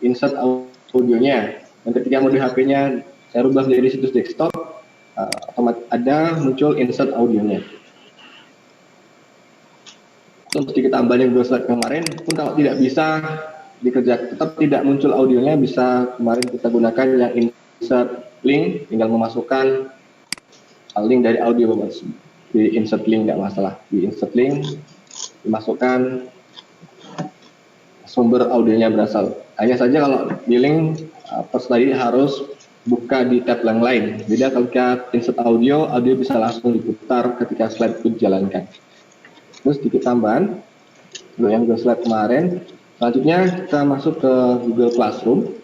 insert audionya. Dan ketika mode HP-nya saya rubah menjadi situs desktop, otomatis ada muncul insert audionya. Untuk sedikit tambahan yang Google Slide kemarin, pun kalau tidak bisa dikerjakan, tetap tidak muncul audionya, bisa kemarin kita gunakan yang insert link, tinggal memasukkan link dari audio di insert link, nggak masalah. Di insert link dimasukkan sumber audionya berasal. Hanya saja kalau di link tadi harus buka di tab yang lain. Beda ketika insert audio bisa langsung diputar ketika slide itu dijalankan. Terus sedikit tambahan untuk yang Google Slide kemarin. Selanjutnya kita masuk ke Google Classroom.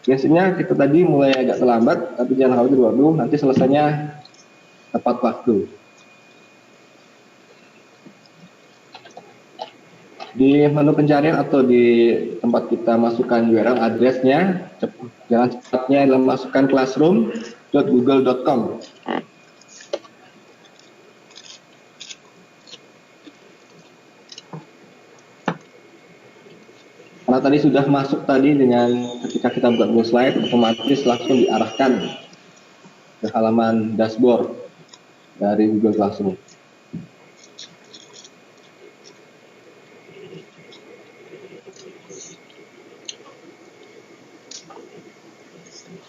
Biasanya kita tadi mulai agak terlambat, tapi jangan khawatir dulu, nanti selesainya tepat waktu. Di menu pencarian atau di tempat kita masukkan URL addressnya, jalan cepatnya adalah masukkan classroom.google.com. Karena tadi sudah masuk tadi dengan ketika kita buka Google Slide, otomatis langsung diarahkan ke halaman dashboard dari Google Classroom.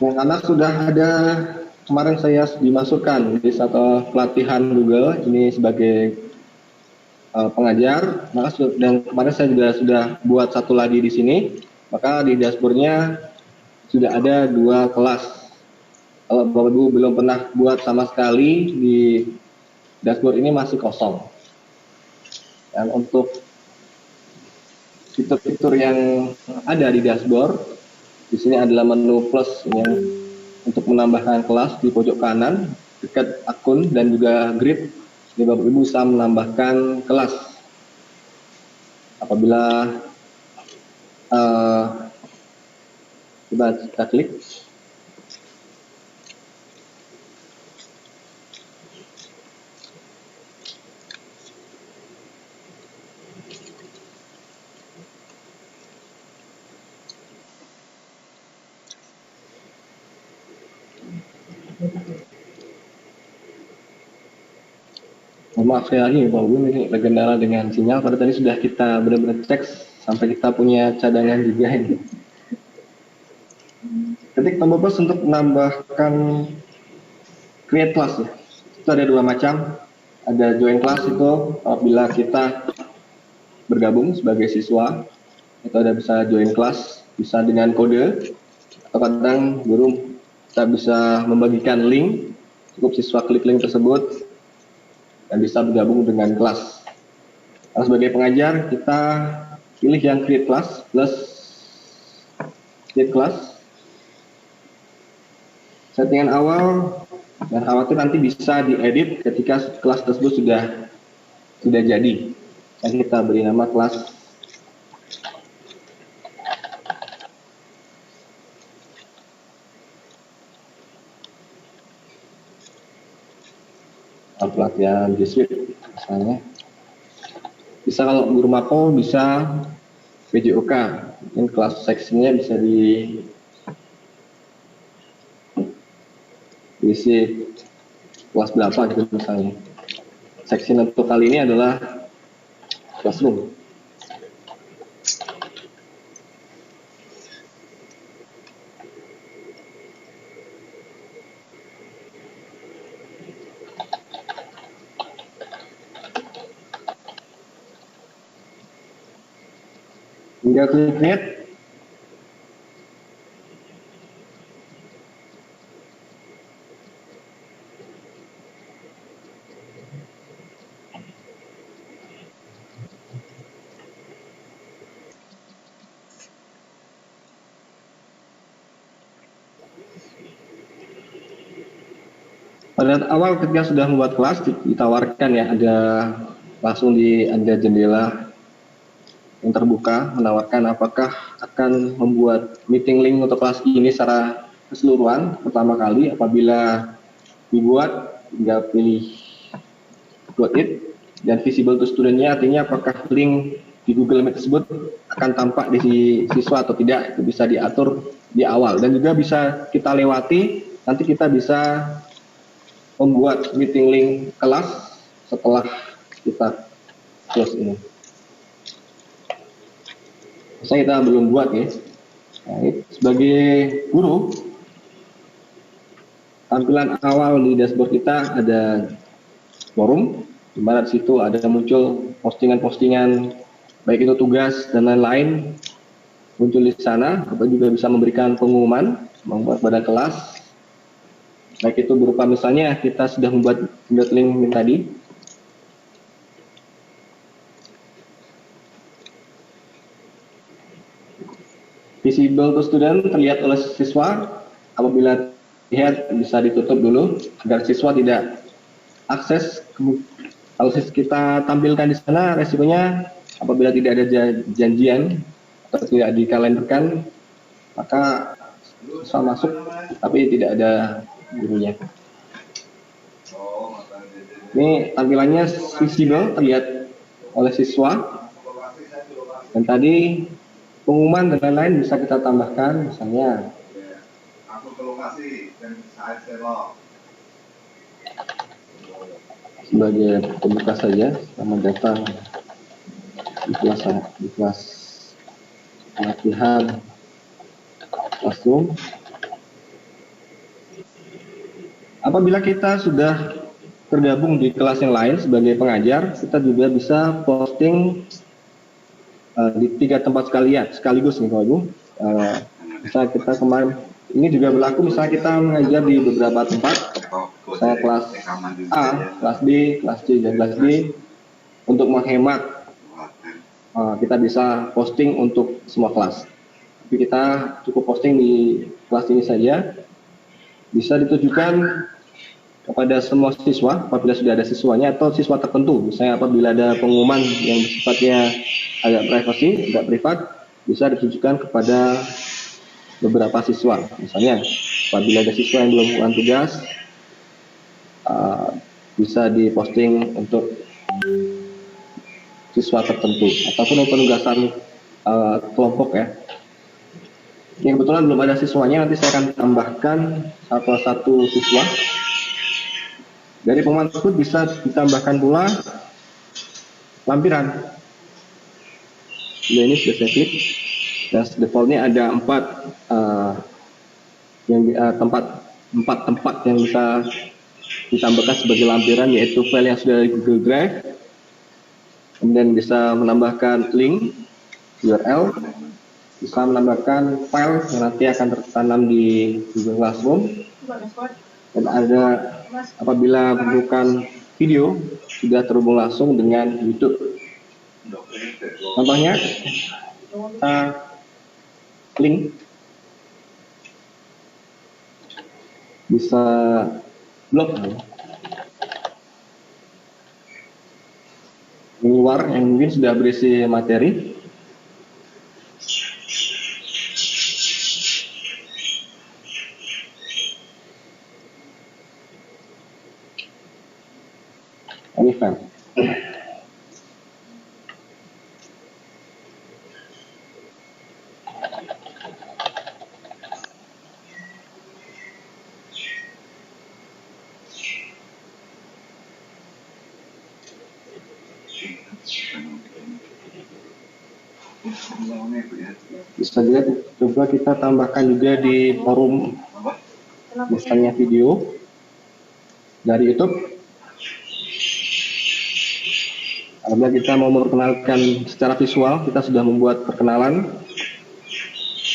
Yang anak sudah ada, kemarin saya dimasukkan di satu pelatihan Google ini sebagai pengajar, dan kemarin saya juga sudah buat satu lagi di sini, maka di dashboardnya sudah ada 2 kelas. Kalau Bapak Ibu belum pernah buat sama sekali, di dashboard ini masih kosong. Dan untuk fitur-fitur yang ada di dashboard, di sini adalah menu plus yang untuk menambahkan kelas di pojok kanan dekat akun dan juga grid. Jadi Bapak Ibu bisa menambahkan kelas apabila kita klik. Maaf sekali lagi Pak Ibu, ini legendara dengan sinyal. Pada tadi sudah kita benar-benar cek sampai kita punya cadangan juga ini. Ketik tombol plus untuk menambahkan create class ya. Itu ada 2 macam. Ada join class itu apabila kita bergabung sebagai siswa. Itu ada bisa join class, bisa dengan kode, atau kadang guru kita bisa membagikan link. Cukup siswa klik link tersebut dan bisa bergabung dengan kelas. Nah, sebagai pengajar, kita pilih yang create class plus create class. Settingan awal, dan khawatir nanti bisa diedit ketika kelas tersebut sudah jadi. Dan kita beri nama kelas pelatihan G Suite misalnya. Bisa kalau guru mako bisa PJOK, mungkin kelas seksinya bisa diisi kelas berapa gitu misalnya. Seksi untuk kali ini adalah classroom. Hingga klik create. Pada awal ketika sudah membuat kelas ditawarkan ya, ada langsung ada jendela yang terbuka menawarkan apakah akan membuat meeting link untuk kelas ini secara keseluruhan pertama kali. Apabila dibuat, tinggal pilih upload it, dan visible to student-nya artinya apakah link di Google Meet tersebut akan tampak di siswa atau tidak, itu bisa diatur di awal. Dan juga bisa kita lewati, nanti kita bisa membuat meeting link kelas setelah kita close ini. Saya kita belum buat ya. Nah, sebagai guru, tampilan awal di dashboard kita ada forum, di mana di situ ada muncul postingan-postingan, baik itu tugas dan lain-lain, muncul di sana. Kita juga bisa memberikan pengumuman, membuat badan kelas, baik itu berupa misalnya kita sudah membuat link tadi. Visible to student, terlihat oleh siswa. Apabila lihat bisa ditutup dulu agar siswa tidak akses. Kalau kita tampilkan di sana, resikonya apabila tidak ada janjian atau tidak dikalenderkan, maka siswa masuk tapi tidak ada gurunya. Ini tampilannya visible, terlihat oleh siswa. Dan tadi pengumuman dan lain-lain bisa kita tambahkan, misalnya sebagai pembuka saja, selamat datang di kelas pelatihan Classroom. Apabila kita sudah tergabung di kelas yang lain sebagai pengajar, kita juga bisa posting di 3 tempat sekaligus nih Bapak Ibu. Misalnya kita kemarin, ini juga berlaku misalnya kita mengajar di beberapa tempat, misalnya kelas A, kelas B, kelas C, dan kelas D. Untuk menghemat, kita bisa posting untuk semua kelas. Tapi kita cukup posting di kelas ini saja. Bisa ditujukan kepada semua siswa apabila sudah ada siswanya, atau siswa tertentu. Misalnya apabila ada pengumuman yang sifatnya agak privasi, agak privat, bisa ditujukan kepada beberapa siswa. Misalnya apabila ada siswa yang belum melakukan tugas, bisa diposting untuk siswa tertentu ataupun penugasan kelompok ya. Yang kebetulan belum ada siswanya, nanti saya akan tambahkan satu siswa. Dari pengumuman tersebut bisa ditambahkan pula lampiran. Ini sudah saya klik. Dan defaultnya ada 4 tempat yang bisa ditambahkan sebagai lampiran, yaitu file yang sudah di Google Drive, kemudian bisa menambahkan link URL, bisa menambahkan file yang nanti akan tertanam di Google Classroom, dan ada apabila memerlukan video sudah terhubung langsung dengan YouTube. Contohnya link bisa blog di luar yang mungkin sudah berisi materi. Ini file. Bisa juga coba kita tambahkan juga di forum, misalnya video dari YouTube. Apabila kita mau memperkenalkan secara visual, kita sudah membuat perkenalan,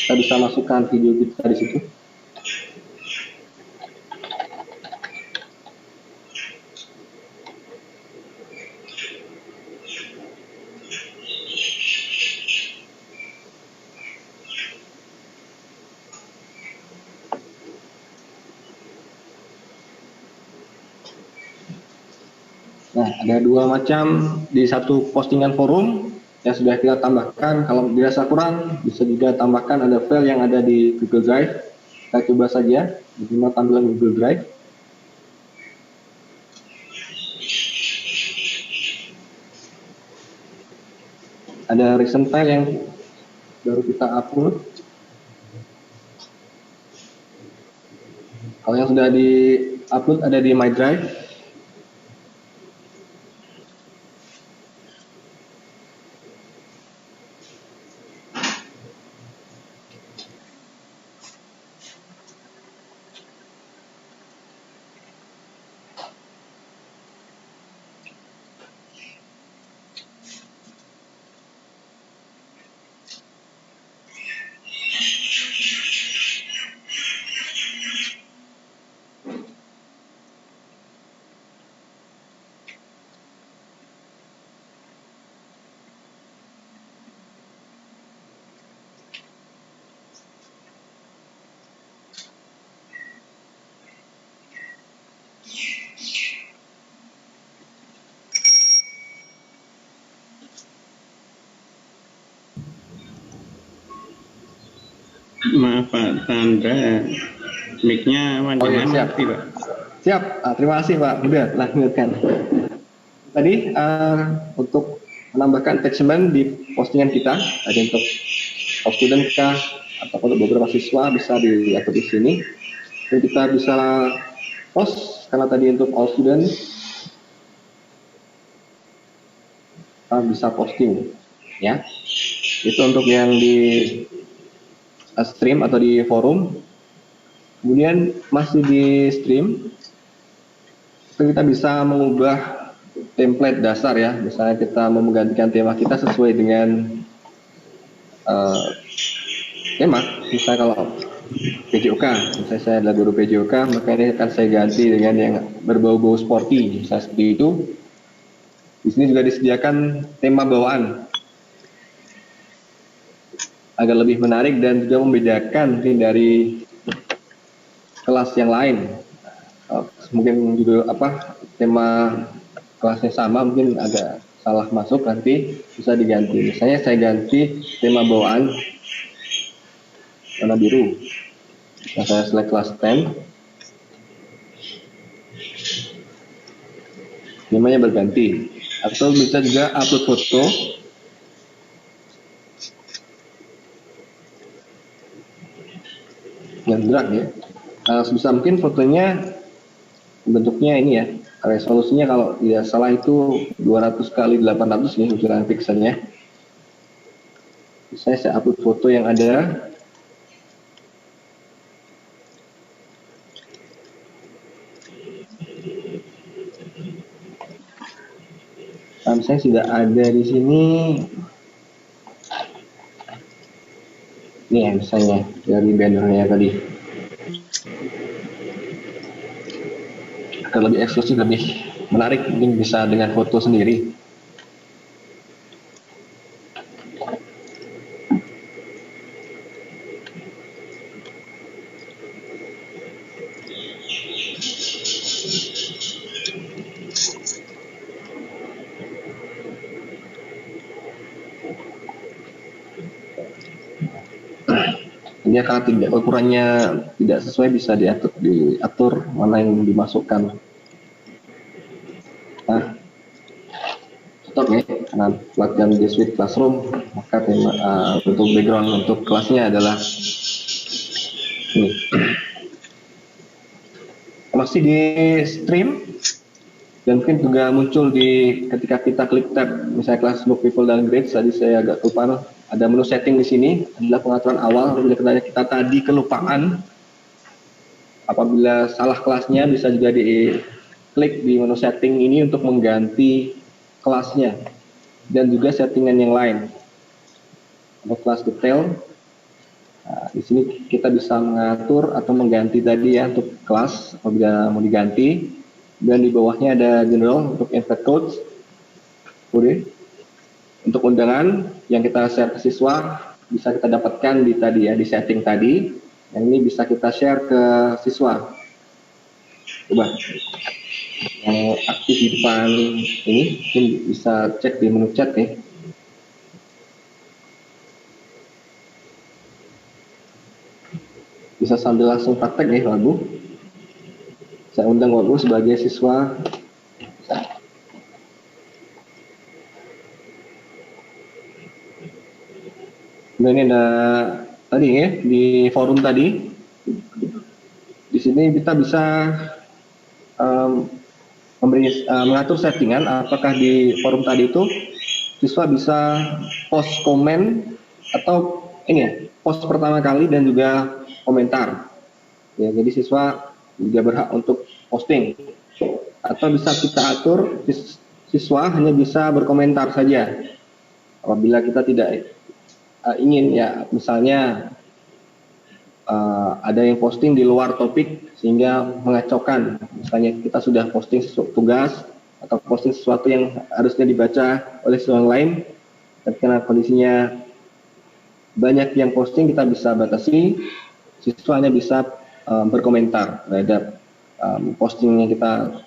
kita bisa masukkan video kita di situ. Nah, ada 2 macam di satu postingan forum yang sudah kita tambahkan. Kalau dirasa kurang, bisa juga tambahkan ada file yang ada di Google Drive. Kita coba saja bagaimana tampilan Google Drive. ada recent file yang baru kita upload. Kalau yang sudah di upload ada di My Drive. Maaf Pak Chandra, mic-nya Siap. mati Pak. Siap, terima kasih Pak. Udah lanjutkan. Tadi untuk menambahkan attachment di postingan kita, ada untuk all student kah, atau untuk beberapa siswa bisa diatur di sini. Dan kita bisa post, karena tadi untuk all student, kita bisa posting. Ya, itu untuk yang di stream atau di forum. Kemudian masih di stream, kita bisa mengubah template dasar ya. Misalnya kita mau menggantikan tema kita sesuai dengan tema. Misalnya kalau PJOK, misalnya saya adalah guru PJOK, maka ini akan saya ganti dengan yang berbau-bau sporty, misalnya seperti itu. Di sini juga disediakan tema bawaan agar lebih menarik dan juga membedakan dari kelas yang lain. Mungkin juga tema kelasnya sama, mungkin agak salah masuk, nanti bisa diganti. Misalnya saya ganti tema bawaan warna biru. Nah, saya select kelas 10. Temanya berganti. Atau bisa juga upload foto. Yang drag ya. Sebisa mungkin fotonya bentuknya ini ya. Resolusinya kalau tidak salah itu 200 kali 800 nih ukuran pixelnya. Saya upload foto yang ada. Saya sudah ada di sini. Nih ya, misalnya dari bannernya tadi. Agar lebih eksklusif, lebih menarik, mungkin bisa dengan foto sendiri. Ini kalau tidak ukurannya tidak sesuai bisa diatur mana yang dimasukkan. Nah, cocok ya, karena pelatihan di Suite Classroom, maka tema untuk background untuk kelasnya adalah ini. Masih di stream dan mungkin juga muncul di ketika kita klik tab misalnya kelas book people dan grades. Tadi saya agak lupa, ada menu setting di sini, adalah pengaturan awal. Apabila kita tadi kelupaan, apabila salah kelasnya bisa juga diklik di menu setting ini untuk mengganti kelasnya dan juga settingan yang lain. Untuk kelas detail, nah, di sini kita bisa mengatur atau mengganti tadi ya untuk kelas apabila mau diganti. Dan di bawahnya ada general untuk invite codes. Untuk undangan yang kita share ke siswa bisa kita dapatkan di tadi ya, di setting tadi. Yang ini bisa kita share ke siswa. Coba yang aktif di depan ini mungkin bisa cek di menu chat nih. Bisa sambil langsung praktek nih Wagu. Saya undang Wagu sebagai siswa. Kemudian ini ada tadi ya di forum tadi. Di sini kita bisa mengatur settingan apakah di forum tadi itu siswa bisa post komen atau ini ya post pertama kali dan juga komentar. Ya, jadi siswa juga berhak untuk posting atau bisa kita atur siswa hanya bisa berkomentar saja apabila kita tidak ingin ya misalnya ada yang posting di luar topik sehingga mengacaukan, misalnya kita sudah posting tugas atau posting sesuatu yang harusnya dibaca oleh siswa lain, tapi karena kondisinya banyak yang posting, kita bisa batasi siswa hanya bisa berkomentar terhadap posting yang kita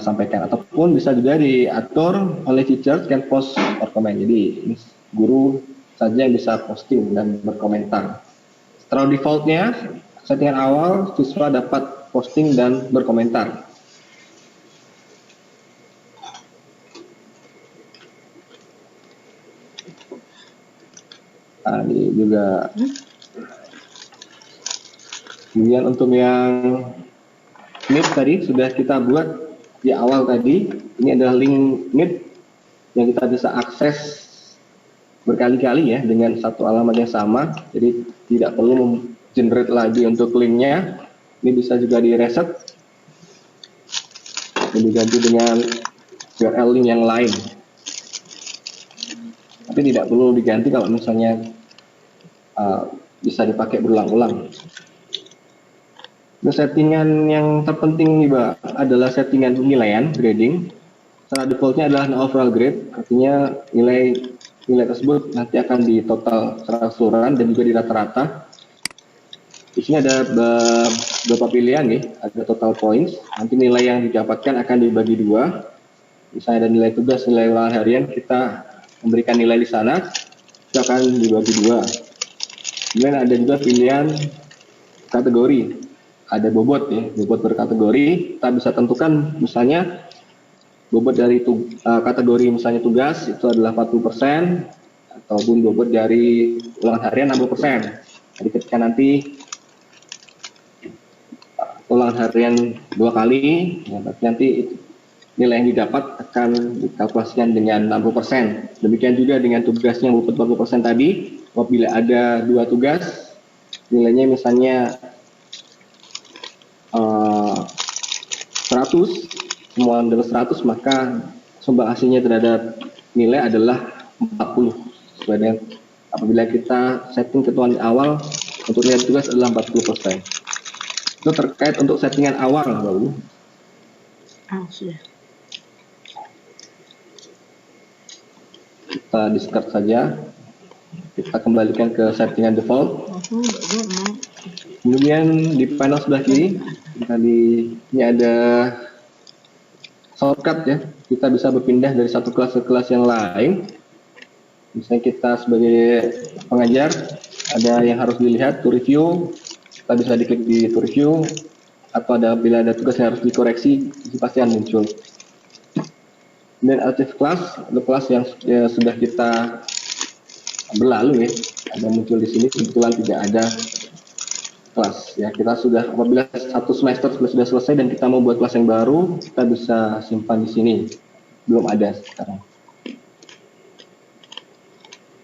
sampaikan, ataupun bisa juga diatur oleh teacher can post or comment. Jadi guru saja yang bisa posting dan berkomentar. Setelah defaultnya settingan awal siswa dapat posting dan berkomentar. Nah, ini juga. Kemudian untuk yang Meet tadi sudah kita buat di awal tadi. Ini adalah link Meet yang kita bisa akses berkali-kali ya dengan satu alamat yang sama. Jadi tidak perlu generate lagi untuk linknya. Ini bisa juga di reset dan diganti dengan URL link yang lain. Tapi tidak perlu diganti kalau misalnya bisa dipakai berulang-ulang. Nah, settingan yang terpenting nih, Mbak, adalah settingan penilaian grading. Secara defaultnya adalah overall grade, artinya nilai tersebut nanti akan di total secara keseluruhan dan juga di rata-rata. Di sini ada beberapa pilihan nih, ada total points. Nanti nilai yang didapatkan akan dibagi dua. Misalnya ada nilai tugas, nilai ulangan harian, kita memberikan nilai di sana, itu akan dibagi dua. Kemudian ada juga pilihan kategori. Ada bobot ya, bobot berkategori. Kita bisa tentukan misalnya bobot dari kategori misalnya tugas itu adalah 40%, ataupun bobot dari ulangan harian 60%. Jadi ketika nanti ulangan harian 2 kali, ya, nanti nilai yang didapat akan dikalkulasikan dengan 60%. Demikian juga dengan tugasnya bobot 40% tadi, apabila ada 2 tugas, nilainya misalnya 100, semua adalah 100, maka sumbang hasilnya terhadap nilai adalah 40. Sesuai dengan apabila kita setting ketentuan awal untuk nilai tugas adalah 40%. Itu terkait untuk settingan awal, Mbak Bu. Sudah. Kita discard saja. Kita kembalikan ke settingan default. Kemudian di panel sebelah kiri, ini ada shortcut ya. Kita bisa berpindah dari satu kelas ke kelas yang lain. Misalnya kita sebagai pengajar, ada yang harus dilihat, to review. Kita bisa diklik di to review. Atau bila ada tugas yang harus dikoreksi, itu pasti akan muncul. Dan active class, ada kelas yang sudah kita berlalu ya. Ada muncul di sini, kebetulan tidak ada kelas ya. Kita sudah apabila satu semester sudah selesai dan kita mau buat kelas yang baru, kita bisa simpan di sini. Belum ada sekarang.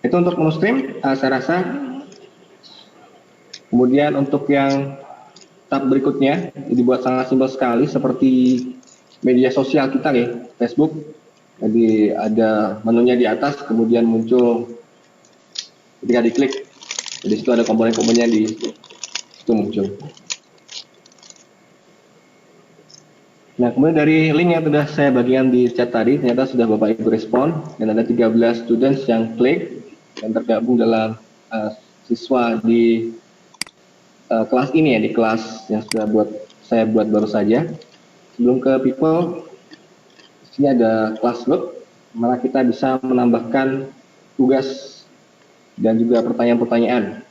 Itu untuk menu stream, saya rasa. Kemudian untuk yang tab berikutnya dibuat sangat simpel sekali, seperti media sosial kita ya, Facebook. Jadi ada menunya di atas, kemudian muncul ketika diklik. Jadi situ ada komponen-komponennya di itu muncul. Nah, kemudian dari link yang sudah saya bagikan di chat tadi, ternyata sudah Bapak Ibu respon, dan ada 13 students yang klik dan tergabung dalam siswa di kelas ini ya, di kelas yang sudah saya buat baru saja. Sebelum ke people, di sini ada kelas load, mana kita bisa menambahkan tugas dan juga pertanyaan-pertanyaan.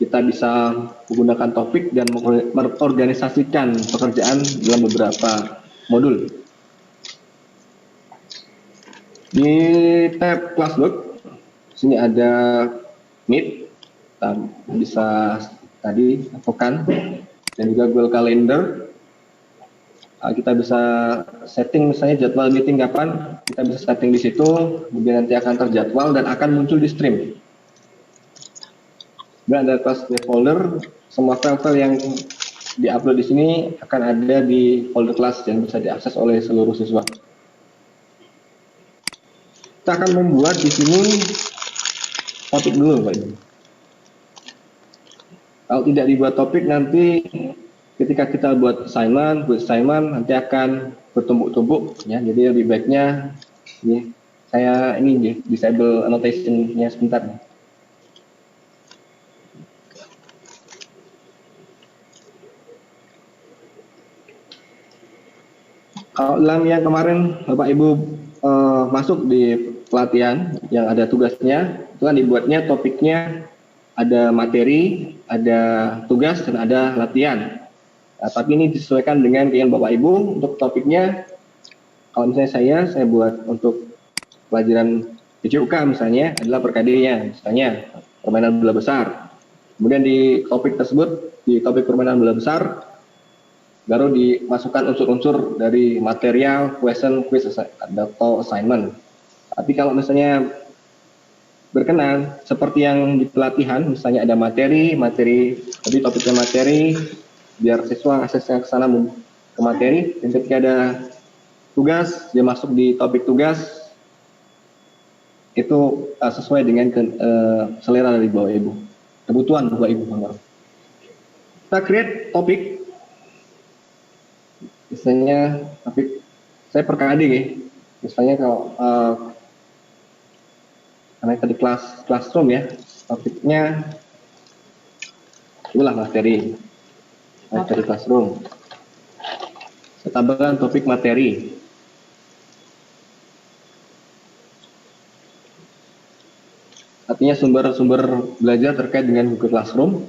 Kita bisa menggunakan topik dan mengorganisasikan pekerjaan dalam beberapa modul. Di tab class load, sini ada Meet, kita bisa tadi lakukan, dan juga Google Calendar. Kita bisa setting misalnya jadwal meeting kapan, kita bisa setting di situ, kemudian nanti akan terjadwal dan akan muncul di stream. Dan ada kelas folder, semua file-file yang diupload di sini akan ada di folder kelas yang bisa diakses oleh seluruh siswa. Kita akan membuat di sini topik dulu, Pak Ibu. Kalau tidak dibuat topik, nanti ketika kita buat assignment nanti akan bertumbuk-tumbuk, ya. Jadi lebih baiknya ini saya ini disable annotation-nya sebentar. Kalau dalam yang kemarin Bapak Ibu masuk di pelatihan yang ada tugasnya, itu kan dibuatnya topiknya ada materi, ada tugas, dan ada latihan. Nah, tapi ini disesuaikan dengan keinginan Bapak Ibu. Untuk topiknya, kalau misalnya saya buat untuk pelajaran PJUK misalnya adalah perkadenya, misalnya permainan bola besar. Kemudian di topik tersebut, di topik permainan bola besar, baru dimasukkan unsur-unsur dari material, question, quiz, atau assignment. Tapi kalau misalnya berkenan, seperti yang di pelatihan, misalnya ada materi, tapi topiknya materi, biar siswa aksesnya ke sana ke materi, dan ketika ada tugas, dia masuk di topik tugas, itu sesuai dengan selera dari Bapak Ibu, kebutuhan Bapak Ibu. Kita create topik, misalnya topik saya per KD ya, misalnya kalau karena tadi classroom ya, topiknya itulah materi classroom. Saya tambahkan topik materi. Artinya sumber-sumber belajar terkait dengan Google Classroom.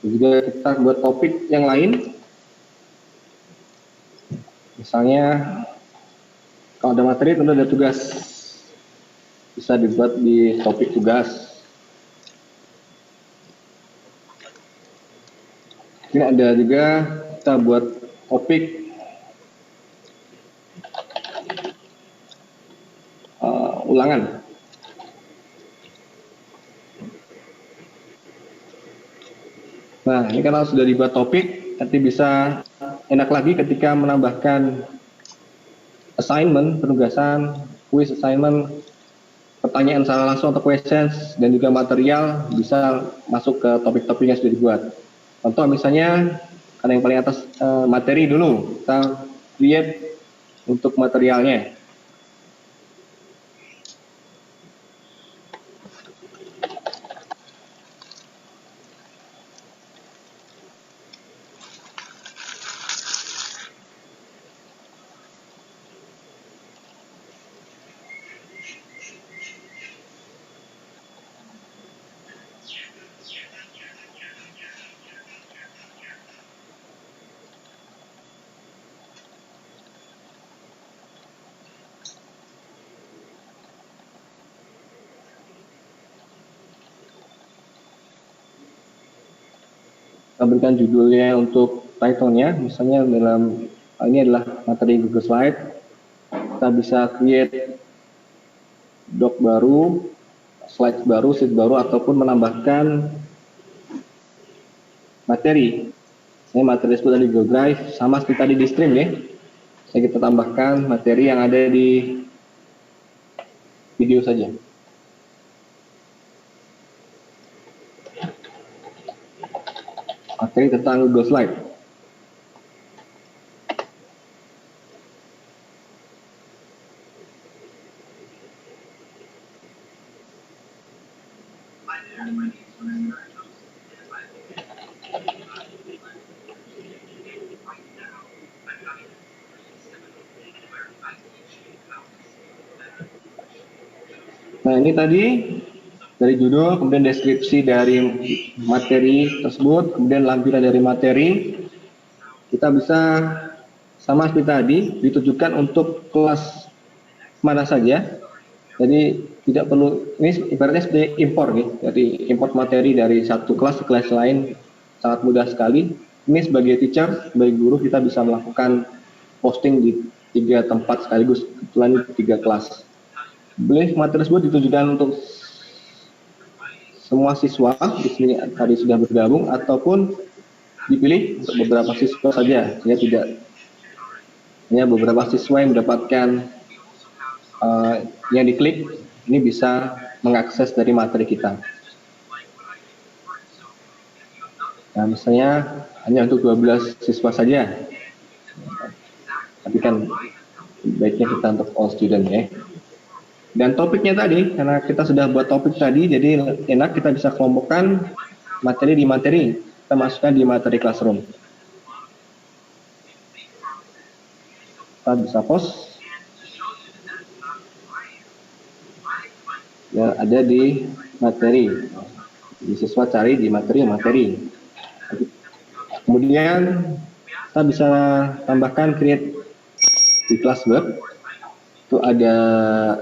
Dan juga kita buat topik yang lain. Misalnya kalau ada materi tentu ada tugas, bisa dibuat di topik tugas. Ini ada juga kita buat topik ulangan. Nah, ini kalau sudah dibuat topik, nanti bisa enak lagi ketika menambahkan assignment, penugasan, quiz assignment, pertanyaan secara langsung atau questions, dan juga material bisa masuk ke topik-topik yang sudah dibuat. Contoh misalnya, karena yang paling atas materi dulu, kita create untuk materialnya. Kita berikan judulnya untuk title-nya, misalnya dalam ini adalah materi Google Slide. Kita bisa create doc baru, slide baru, sheet baru, ataupun menambahkan materi. Ini materi tersebut di Google Drive, sama seperti tadi di stream ya. Saya kita tambahkan materi yang ada di video saja. Materi tentang Google Slide. Nah, ini tadi dari judul, kemudian deskripsi dari materi tersebut, kemudian lampiran dari materi. Kita bisa sama seperti tadi, ditujukan untuk kelas mana saja. Jadi tidak perlu, ini ibaratnya seperti impor gitu. Jadi import materi dari satu kelas ke kelas lain sangat mudah sekali. Ini sebagai teacher, sebagai guru kita bisa melakukan posting di 3 tempat sekaligus, kebetulan 3 kelas. Boleh materi tersebut ditujukan untuk semua siswa di sini tadi sudah bergabung ataupun dipilih untuk beberapa siswa saja, ya tidak hanya beberapa siswa yang mendapatkan yang diklik ini bisa mengakses dari materi kita. Nah, misalnya hanya untuk 12 siswa saja, tapi kan baiknya kita untuk all student ya. Dan topiknya tadi, karena kita sudah buat topik tadi, jadi enak kita bisa kelompokkan materi di materi, kita masukkan di materi classroom. Kita bisa post, ya ada di materi, di siswa cari di materi. Kemudian kita bisa tambahkan create di kelas web, itu ada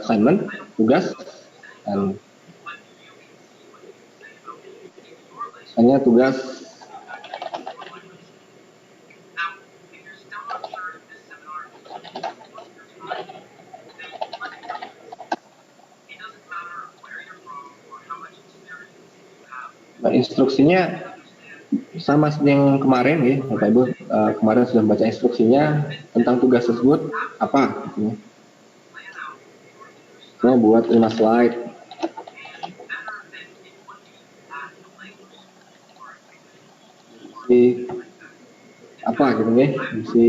assignment, tugas, dan hanya tugas instruksinya sama seperti yang kemarin ya Bapak Ibu, kemarin sudah baca instruksinya tentang tugas tersebut apa gitu ya. Saya buat 5 slide. Di apa gitu ya, isi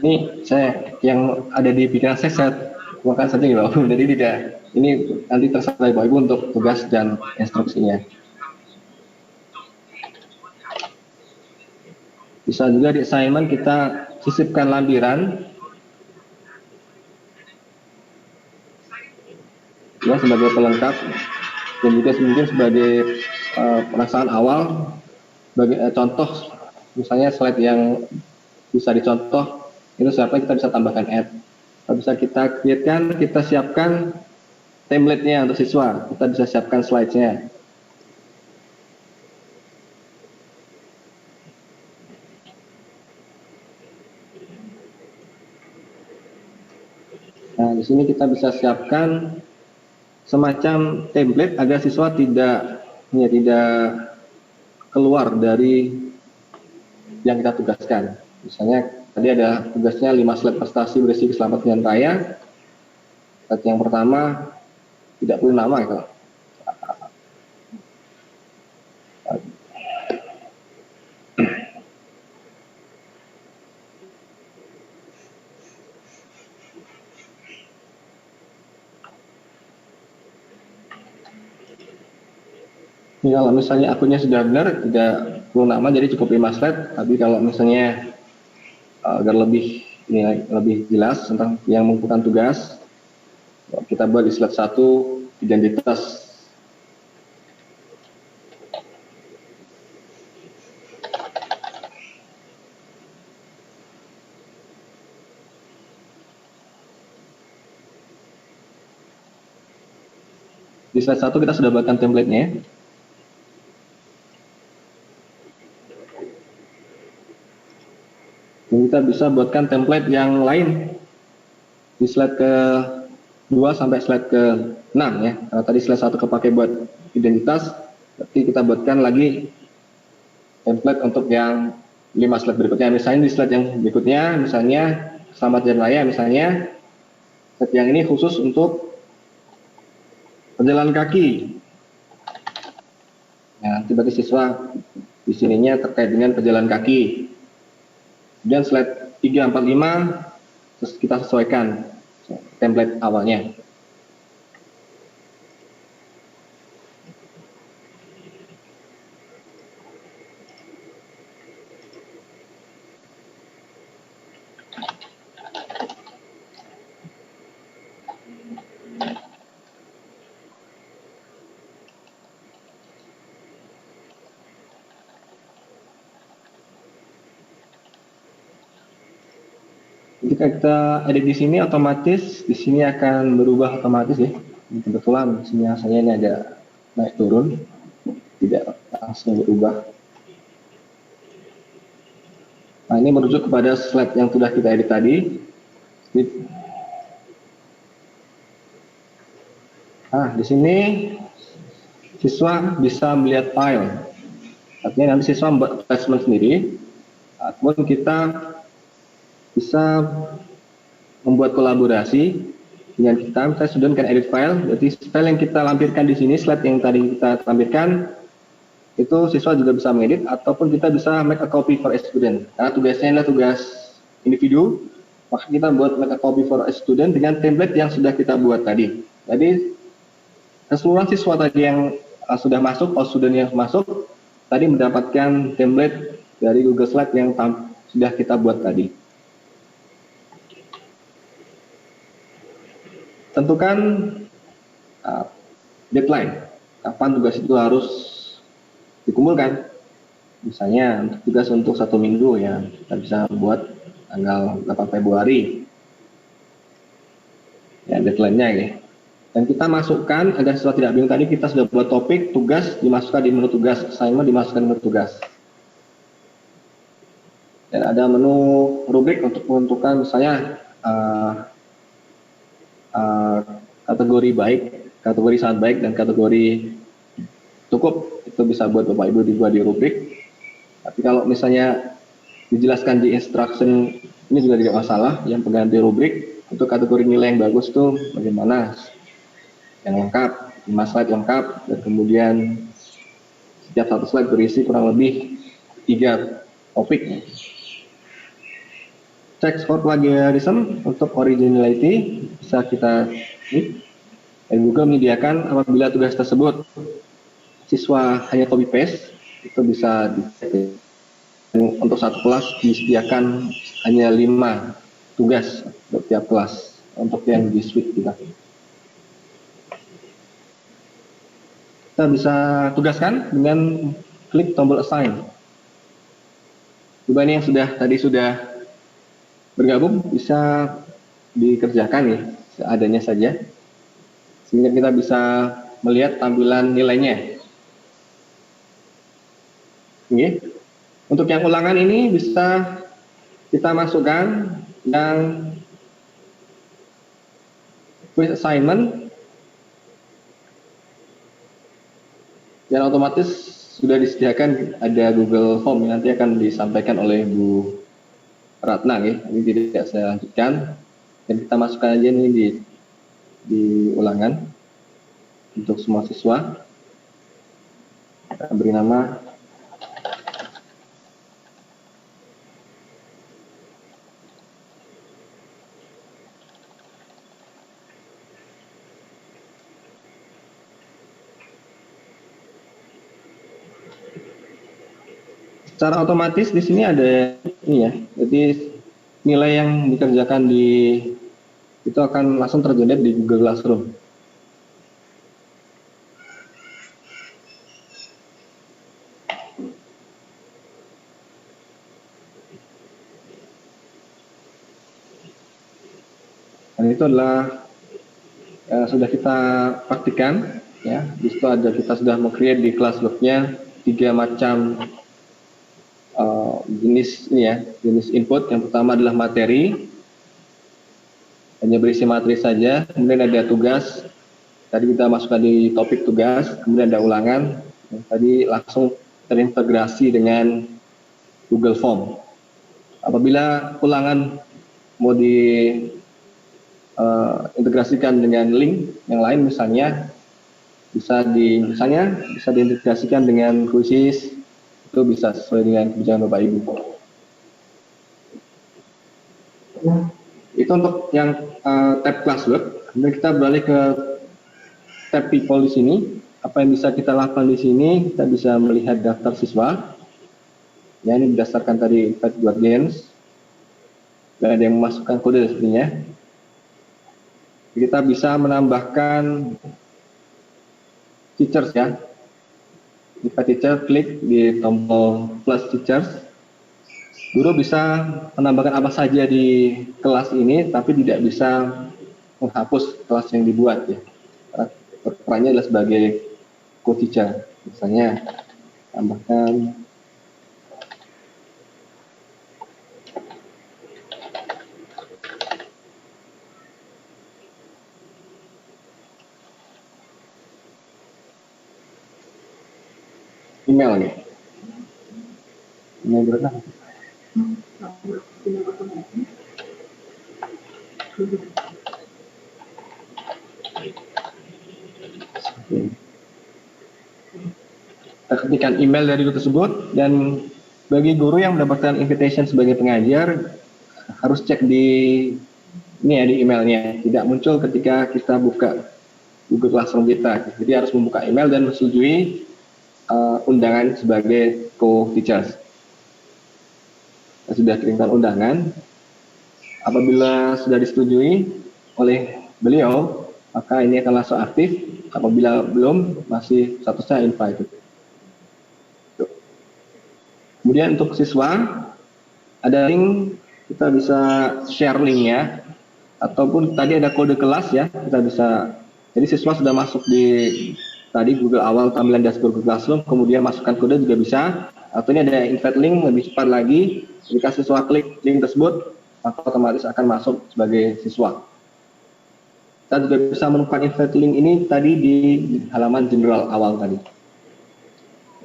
ini saya yang ada di pikiran saya bukan saja gitu. Jadi tidak, ini nanti terserah Bapak Ibu untuk tugas dan instruksinya. Bisa juga di assignment kita sisipkan lampiran ya sebagai pelengkap dan juga mungkin sebagai perasaan awal sebagai contoh, misalnya slide yang bisa dicontoh itu siapa kita bisa tambahkan add, bisa kita create-kan, kita siapkan template-nya untuk siswa, kita bisa siapkan slide-nya. Nah, di sini kita bisa siapkan semacam template agar siswa tidak keluar dari yang kita tugaskan. Misalnya tadi ada tugasnya 5 slide prestasi berisi keselamatan raya. Slide yang pertama tidak perlu nama gitu. Ini kalau misalnya akunnya sudah benar, tidak perlu nama, jadi cukup 5 slide. Tapi kalau misalnya agar lebih jelas tentang yang mengumpulkan tugas, kita buat di slide 1 identitas. Di slide 1 kita sudah buatkan template-nya. Dan kita bisa buatkan template yang lain di slide ke-2 sampai slide ke-6 ya. Kalau tadi slide 1 kepakai buat identitas, berarti kita buatkan lagi template untuk yang 5 slide berikutnya. Misalnya di slide yang berikutnya, misalnya Selamat Jalan Raya, misalnya slide yang ini khusus untuk pejalan kaki. Nah, nanti bagi siswa di sininya terkait dengan pejalan kaki. Kemudian slide 3, 4, 5 terus kita sesuaikan template awalnya. Jika kita edit di sini otomatis di sini akan berubah otomatis ya. Kebetulan di sini hasilnya ini ada naik turun, tidak langsung berubah. Nah, ini merujuk kepada slide yang sudah kita edit tadi. Nah, di sini siswa bisa melihat file. Artinya nanti siswa membuat attachment sendiri, ataupun kita bisa membuat kolaborasi dengan kita. Misalnya student can edit file, jadi file yang kita lampirkan di sini, slide yang tadi kita tampilkan, itu siswa juga bisa mengedit, ataupun kita bisa make a copy for a student. Karena tugasnya adalah tugas individu, maka kita buat make a copy for a student dengan template yang sudah kita buat tadi. Jadi keseluruhan siswa tadi yang sudah masuk, all student yang masuk, tadi mendapatkan template dari Google Slide yang sudah kita buat tadi. Tentukan deadline, kapan tugas itu harus dikumpulkan. Misalnya untuk tugas untuk 1 minggu ya, kita bisa buat tanggal 8 Februari. Ya, deadline-nya ya. Dan kita masukkan, agar siswa tidak bingung tadi, kita sudah buat topik, tugas, dimasukkan di menu tugas, assignment dimasukkan di menu tugas. Dan ada menu rubrik untuk menentukan misalnya kategori baik, kategori sangat baik, dan kategori cukup. Itu bisa buat Bapak Ibu dibuat di rubrik. Tapi kalau misalnya dijelaskan di instruction, ini juga tidak masalah. Yang pengganti rubrik untuk kategori nilai yang bagus itu bagaimana? Yang lengkap, 5 slide lengkap, dan kemudian setiap satu slide berisi kurang lebih 3 topik. Check for plagiarism untuk originality bisa kita klik. Dan Google menyediakan apabila tugas tersebut siswa hanya copy paste, itu bisa untuk satu kelas disediakan hanya 5 tugas untuk tiap kelas untuk yang di suite kita. Kita bisa tugaskan dengan klik tombol assign. Coba ini yang tadi sudah bergabung bisa dikerjakan ya seadanya saja, sehingga kita bisa melihat tampilan nilainya. Oke. Untuk yang ulangan ini bisa kita masukkan yang quiz assignment, dan otomatis sudah disediakan ada Google Form yang nanti akan disampaikan oleh Bu Ratna ya. Ini tidak saya lanjutkan, dan kita masukkan aja ini di ulangan untuk semua siswa. Kita beri nama secara otomatis. Di sini ada ini ya, jadi nilai yang dikerjakan itu akan langsung tergenerate di Google Classroom. Dan itu adalah sudah kita praktikan ya. Di situ ada, kita sudah meng-create di classwork-nya 3 macam jenis ini ya, jenis input. Yang pertama adalah materi, hanya berisi materi saja. Kemudian ada tugas, tadi kita masukkan di topik tugas. Kemudian ada ulangan, yang tadi langsung terintegrasi dengan Google Form. Apabila ulangan mau integrasikan dengan link yang lain, misalnya bisa diintegrasikan dengan Quizzes, itu bisa sesuai dengan kebijakan Bapak Ibu. Itu untuk yang tab classwork. Kemudian kita beralih ke tab people di sini. Apa yang bisa kita lakukan di sini? Kita bisa melihat daftar siswa. Ya, ini berdasarkan tadi invite guardians. Dan ada yang memasukkan kode sepertinya. Kita bisa menambahkan teachers ya. Jika teacher, klik di tombol plus teachers. Guru bisa menambahkan apa saja di kelas ini, tapi tidak bisa menghapus kelas yang dibuat ya. Perannya adalah sebagai co-teacher. Misalnya, tambahkan email nih. Email berapa? Kita ketikkan email dari guru tersebut, dan bagi guru yang mendapatkan invitation sebagai pengajar harus cek di ini ya, di emailnya. Tidak muncul ketika kita buka Google Classroom kita. Jadi harus membuka email dan menyetujui undangan sebagai co-teachers. Kita sudah kirimkan undangan. Apabila sudah disetujui oleh beliau, maka ini akan langsung aktif. Apabila belum, masih statusnya invited. Kemudian untuk siswa, ada link, kita bisa share linknya, ataupun tadi ada kode kelas ya, kita bisa, jadi siswa sudah masuk di tadi Google awal tampilan dashboard Google Classroom, kemudian masukkan kode juga bisa, atau ini ada invite link lebih cepat lagi, jika siswa klik link tersebut, maka otomatis akan masuk sebagai siswa. Kita juga bisa menemukan invite link ini tadi di halaman general awal tadi.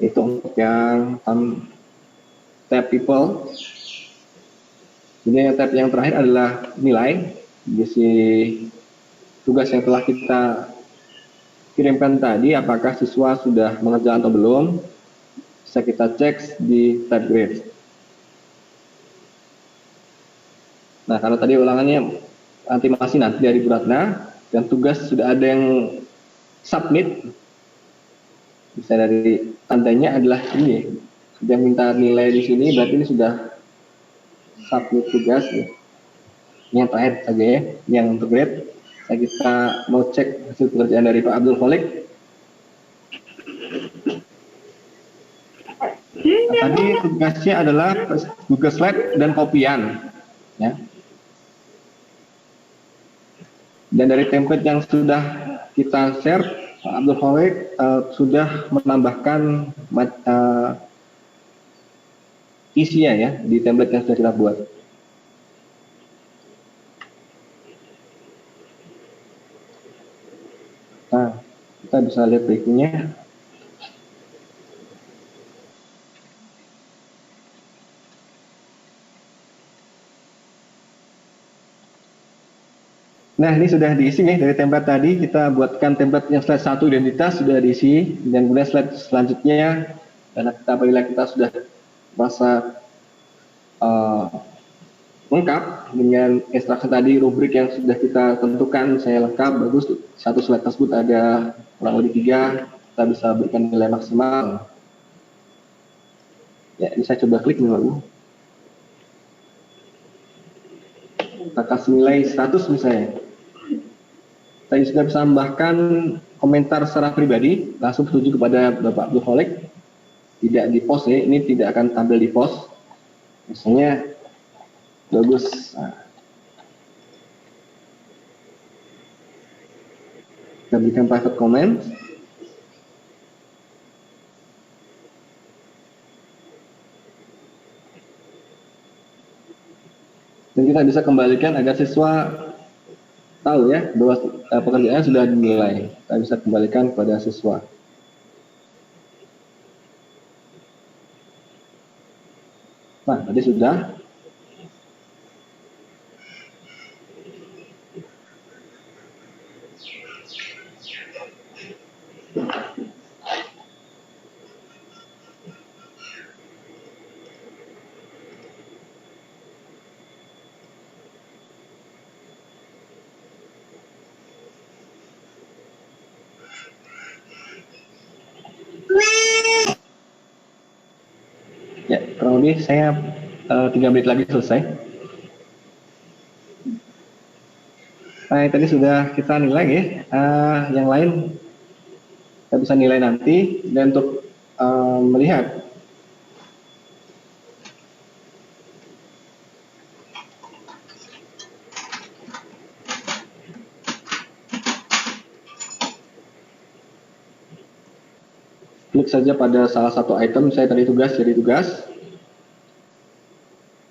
Itu untuk yang tab people. Kemudian tab yang terakhir adalah nilai, isi tugas yang telah kita kirimkan tadi, apakah siswa sudah mengerjakan atau belum, bisa kita cek di tab grade. Nah, kalau tadi ulangannya masih nanti dari Bu Ratna, dan tugas sudah ada yang submit, bisa dari tandanya adalah ini, sudah minta nilai di sini, berarti ini sudah submit tugas ya. Ini yang terakhir saja ya, yang untuk grade. Kita mau cek hasil pekerjaan dari Pak Abdul Kholik. Nah, tadi tugasnya adalah Google Slide dan kopian ya. Dan dari template yang sudah kita share, Pak Abdul Kholik sudah menambahkan isinya ya di template yang sudah kita buat. Nah, kita bisa lihat berikutnya. Nah, ini sudah diisi nih dari template tadi. Kita buatkan template yang slide 1 identitas sudah diisi, dan kemudian slide selanjutnya, dan apabila kita sudah merasa lengkap dengan instruksi tadi, rubrik yang sudah kita tentukan saya lengkap, bagus, satu slide tersebut ada kurang lebih 3, kita bisa berikan nilai maksimal. Ya, ini saya coba klik nih lalu. Kita kasih nilai 100 misalnya. Saya sudah bisa tambahkan komentar secara pribadi, langsung setuju kepada Bapak Abdul Kholik. Tidak di post ya, ini tidak akan tampil di post. Misalnya, bagus. Nah, kita berikan private comment. Dan kita bisa kembalikan agar siswa tahu ya bahwa pekerjaannya sudah dinilai. Kita bisa kembalikan kepada siswa. Nah, tadi sudah. Ya, kurang lebih saya 3 menit lagi selesai. Nah, tadi sudah kita nilai ya. Yang lain kita bisa nilai nanti. Dan untuk melihat klik saja pada salah satu item, saya tadi tugas, jadi tugas.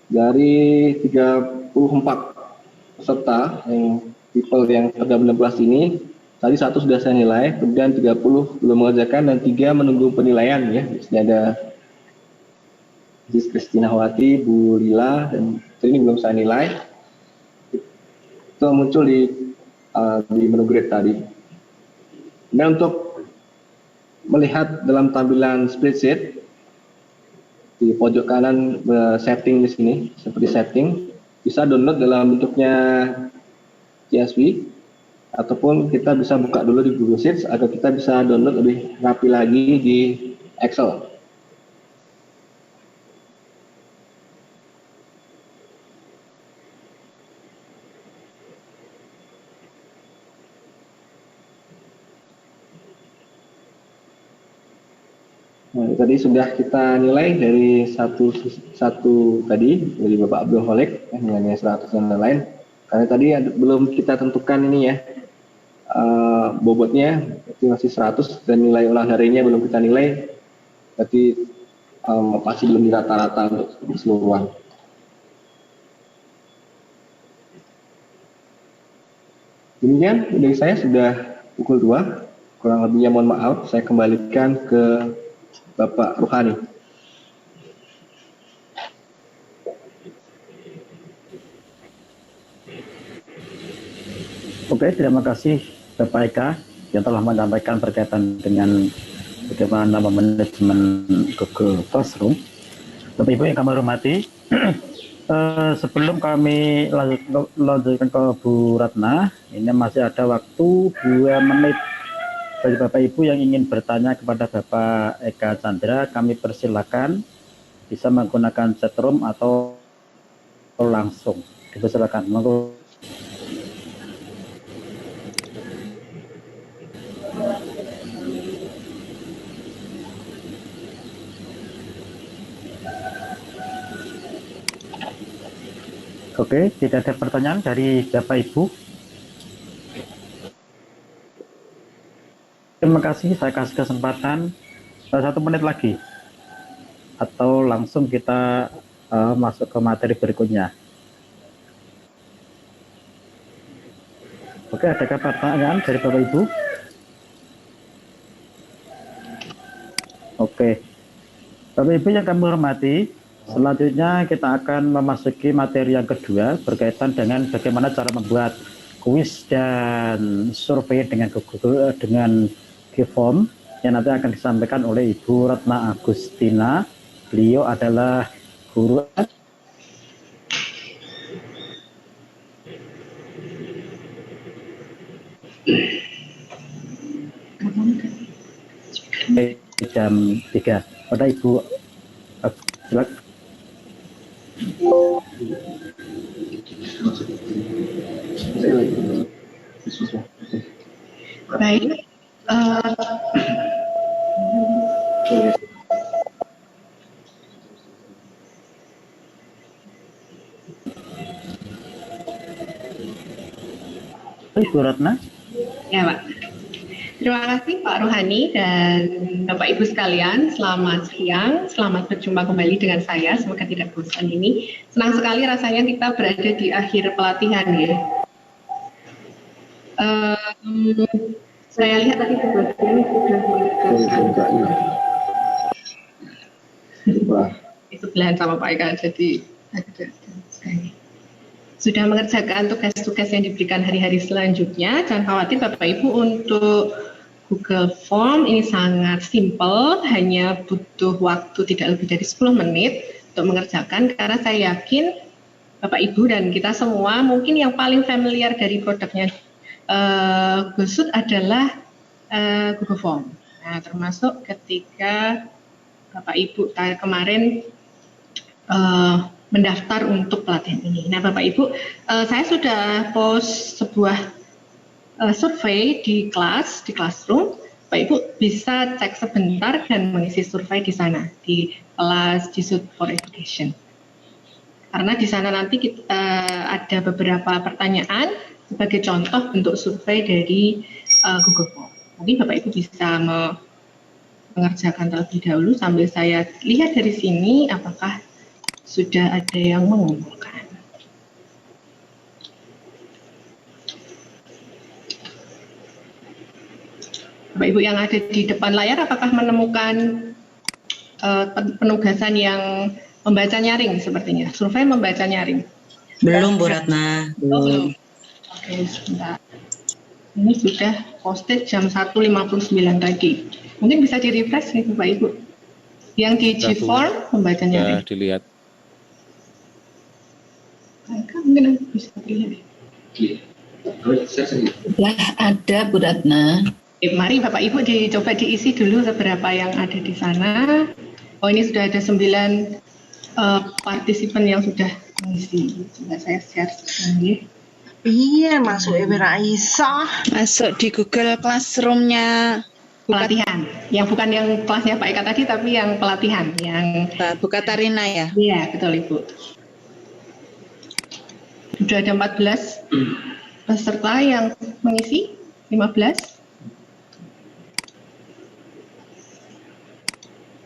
Dari 34 peserta people yang tergabung dalam kelas ini, tadi 1 sudah saya nilai, kemudian 30 belum mengerjakan dan 3 menunggu penilaian ya. Di sini ada Jis Kristina Hawati, Bu Lila, dan ini belum saya nilai. Itu muncul di menu grade tadi. Dan untuk melihat dalam tampilan spreadsheet di pojok kanan setting di sini, seperti setting, bisa download dalam bentuknya CSV, ataupun kita bisa buka dulu di Google Sheets agar kita bisa download lebih rapi lagi di Excel. Nah, tadi sudah kita nilai dari satu tadi dari Bapak Abdul Holik nilainya 100 dan lain-lain. Karena tadi belum kita tentukan ini ya bobotnya itu masih 100 dan nilai ulang harinya belum kita nilai, berarti masih belum di rata-rata untuk keseluruhan. Demikian dari saya sudah pukul 2, kurang lebihnya mohon maaf, saya kembalikan ke Bapak Ruhani. Oke, terima kasih Bapak Eka yang telah menyampaikan berkaitan dengan bagaimana manajemen Google Classroom. Bapak Ibu yang kami hormati, sebelum kami lanjutkan ke Bu Ratna, ini masih ada waktu 2 menit. Bagi Bapak Ibu yang ingin bertanya kepada Bapak Eka Chandra, kami persilakan bisa menggunakan chat room atau langsung. Dipersilakan. Oke, tidak ada pertanyaan dari Bapak Ibu. Terima kasih, saya kasih kesempatan 1 menit lagi atau langsung kita masuk ke materi berikutnya. Oke, adakah pertanyaan dari Bapak Ibu? Oke, Bapak Ibu yang kami hormati, selanjutnya kita akan memasuki materi yang kedua berkaitan dengan bagaimana cara membuat kuis dan survei dengan Google dengan G-Form yang nanti akan disampaikan oleh Ibu Ratna Agustina. Beliau adalah guru jam 3. Pada Ibu silakan. Baik. Ibu Ratna. Ya, Pak. Terima kasih Pak Ruhani dan Bapak Ibu sekalian. Selamat siang, selamat berjumpa kembali dengan saya. Semoga tidak bosan ini. Senang sekali rasanya kita berada di akhir pelatihan ya. Saya lihat tadi sebagian sudah itu belahan sama Pak Eka, jadi sudah mengerjakan tugas-tugas yang diberikan hari-hari selanjutnya. Jangan khawatir Bapak Ibu, untuk Google Form ini sangat simple, hanya butuh waktu tidak lebih dari 10 menit untuk mengerjakan, karena saya yakin Bapak Ibu dan kita semua mungkin yang paling familiar dari produknya GoSuite adalah Google Form. Nah, termasuk ketika Bapak Ibu kemarin mendaftar untuk pelatihan ini. Nah, Bapak Ibu, saya sudah post sebuah survei di Classroom. Bapak Ibu bisa cek sebentar dan mengisi survei di sana di kelas GoSuite for Education. Karena di sana nanti kita ada beberapa pertanyaan sebagai contoh bentuk survei dari Google Form. Mungkin Bapak Ibu bisa mengerjakan terlebih dahulu sambil saya lihat dari sini apakah sudah ada yang mengumpulkan. Bapak Ibu yang ada di depan layar, apakah menemukan penugasan yang membaca nyaring sepertinya? Survei membaca nyaring. Belum, Bu Ratna. Belum. Oke, sebentar. Ini sudah posted jam 1.59 tadi. Mungkin bisa di-refresh nih Bapak Ibu. Yang di G4 membaca nyaring. Ya, dilihat. Mungkin bisa dilihat. Sudah ada, Bu Ratna. Mari Bapak Ibu dicoba diisi dulu seberapa yang ada di sana. Oh, ini sudah ada 9 partisipan yang sudah mengisi. Coba saya share ini. Iya, masuk Ibu Raisa. Masuk di Google Classroom-nya. Pelatihan. Yang bukan yang kelasnya Pak Eka tadi, tapi yang pelatihan. Yang Bu Katarina ya? Iya, betul Ibu. Sudah ada 14 peserta yang mengisi, 15.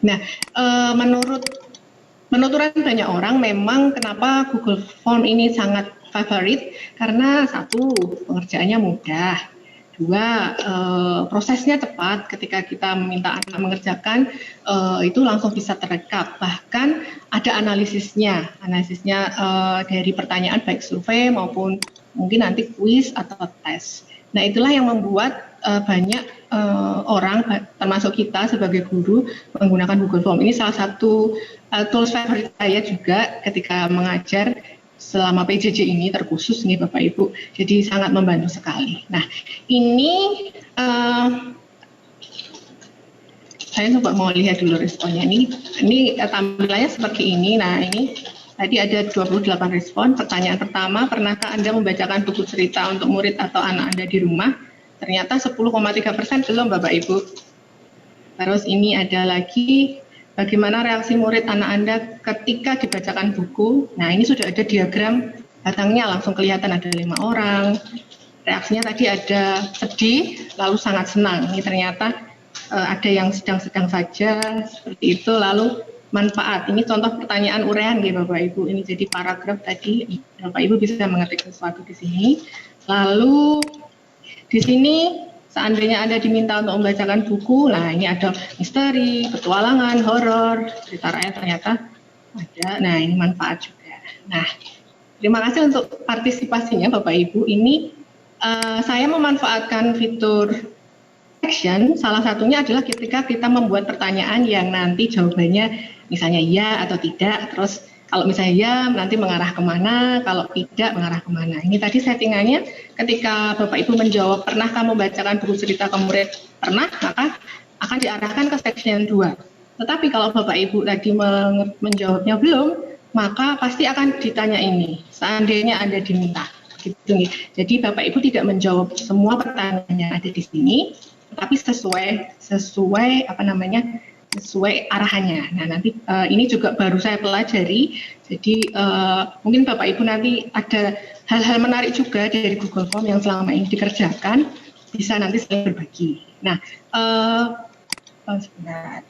Nah, menurut penuturan banyak orang, memang kenapa Google Form ini sangat favorit, karena satu, pengerjaannya mudah. Dua, prosesnya cepat. Ketika kita meminta anak mengerjakan, itu langsung bisa terekam. Bahkan ada analisisnya dari pertanyaan baik survei maupun mungkin nanti kuis atau tes. Nah, itulah yang membuat banyak orang, termasuk kita sebagai guru, menggunakan Google Form. Ini salah satu tools favorit saya juga ketika mengajar selama PJJ ini, terkhusus nih Bapak Ibu. Jadi sangat membantu sekali. Nah, ini saya coba mau lihat dulu responnya. Ini tampilannya seperti ini. Nah, ini tadi ada 28 respon. Pertanyaan pertama, pernahkah Anda membacakan buku cerita untuk murid atau anak Anda di rumah? Ternyata 10,3% belum Bapak Ibu. Terus ini ada lagi, bagaimana reaksi murid anak Anda ketika dibacakan buku? Nah, ini sudah ada diagram batangnya, langsung kelihatan ada 5 orang. Reaksinya tadi ada sedih, lalu sangat senang. Ini ternyata ada yang sedang-sedang saja, seperti itu. Lalu manfaat, ini contoh pertanyaan urean ya Bapak Ibu. Ini jadi paragraf tadi, Bapak Ibu bisa mengetik sesuatu di sini. Lalu di sini seandainya Anda diminta untuk membacakan buku, nah ini ada misteri, petualangan, horor, cerita rakyat ternyata ada. Nah, ini manfaat juga. Nah, terima kasih untuk partisipasinya Bapak Ibu. Ini saya memanfaatkan fitur action, salah satunya adalah ketika kita membuat pertanyaan yang nanti jawabannya misalnya ya atau tidak, terus kalau misalnya ya nanti mengarah kemana, kalau tidak mengarah kemana. Ini tadi settingannya ketika Bapak Ibu menjawab pernah kamu membacakan buku cerita ke murid, pernah, maka akan diarahkan ke section 2. Tetapi kalau Bapak Ibu tadi menjawabnya belum, maka pasti akan ditanya ini, seandainya Anda diminta. Gitu. Jadi Bapak Ibu tidak menjawab semua pertanyaan yang ada di sini, tapi sesuai arahannya. Nah, nanti ini juga baru saya pelajari. Jadi mungkin Bapak Ibu nanti ada hal-hal menarik juga dari Google Form yang selama ini dikerjakan, bisa nanti saling berbagi. Nah, sebentar.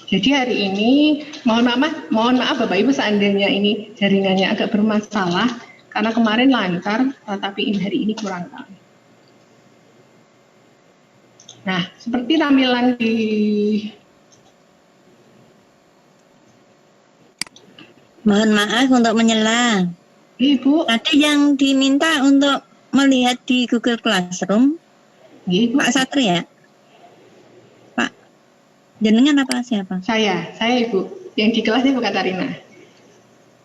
Jadi hari ini mohon maaf Bapak Ibu seandainya ini jaringannya agak bermasalah karena kemarin lancar, tapi hari ini kurang tahu. Nah, seperti tampilan di Mohon maaf untuk menyela. Ibu. Ada yang diminta untuk melihat di Google Classroom. Ibu. Pak Satria. Pak, jenengan apa siapa? Saya Ibu. Yang di kelasnya Bu Katarina.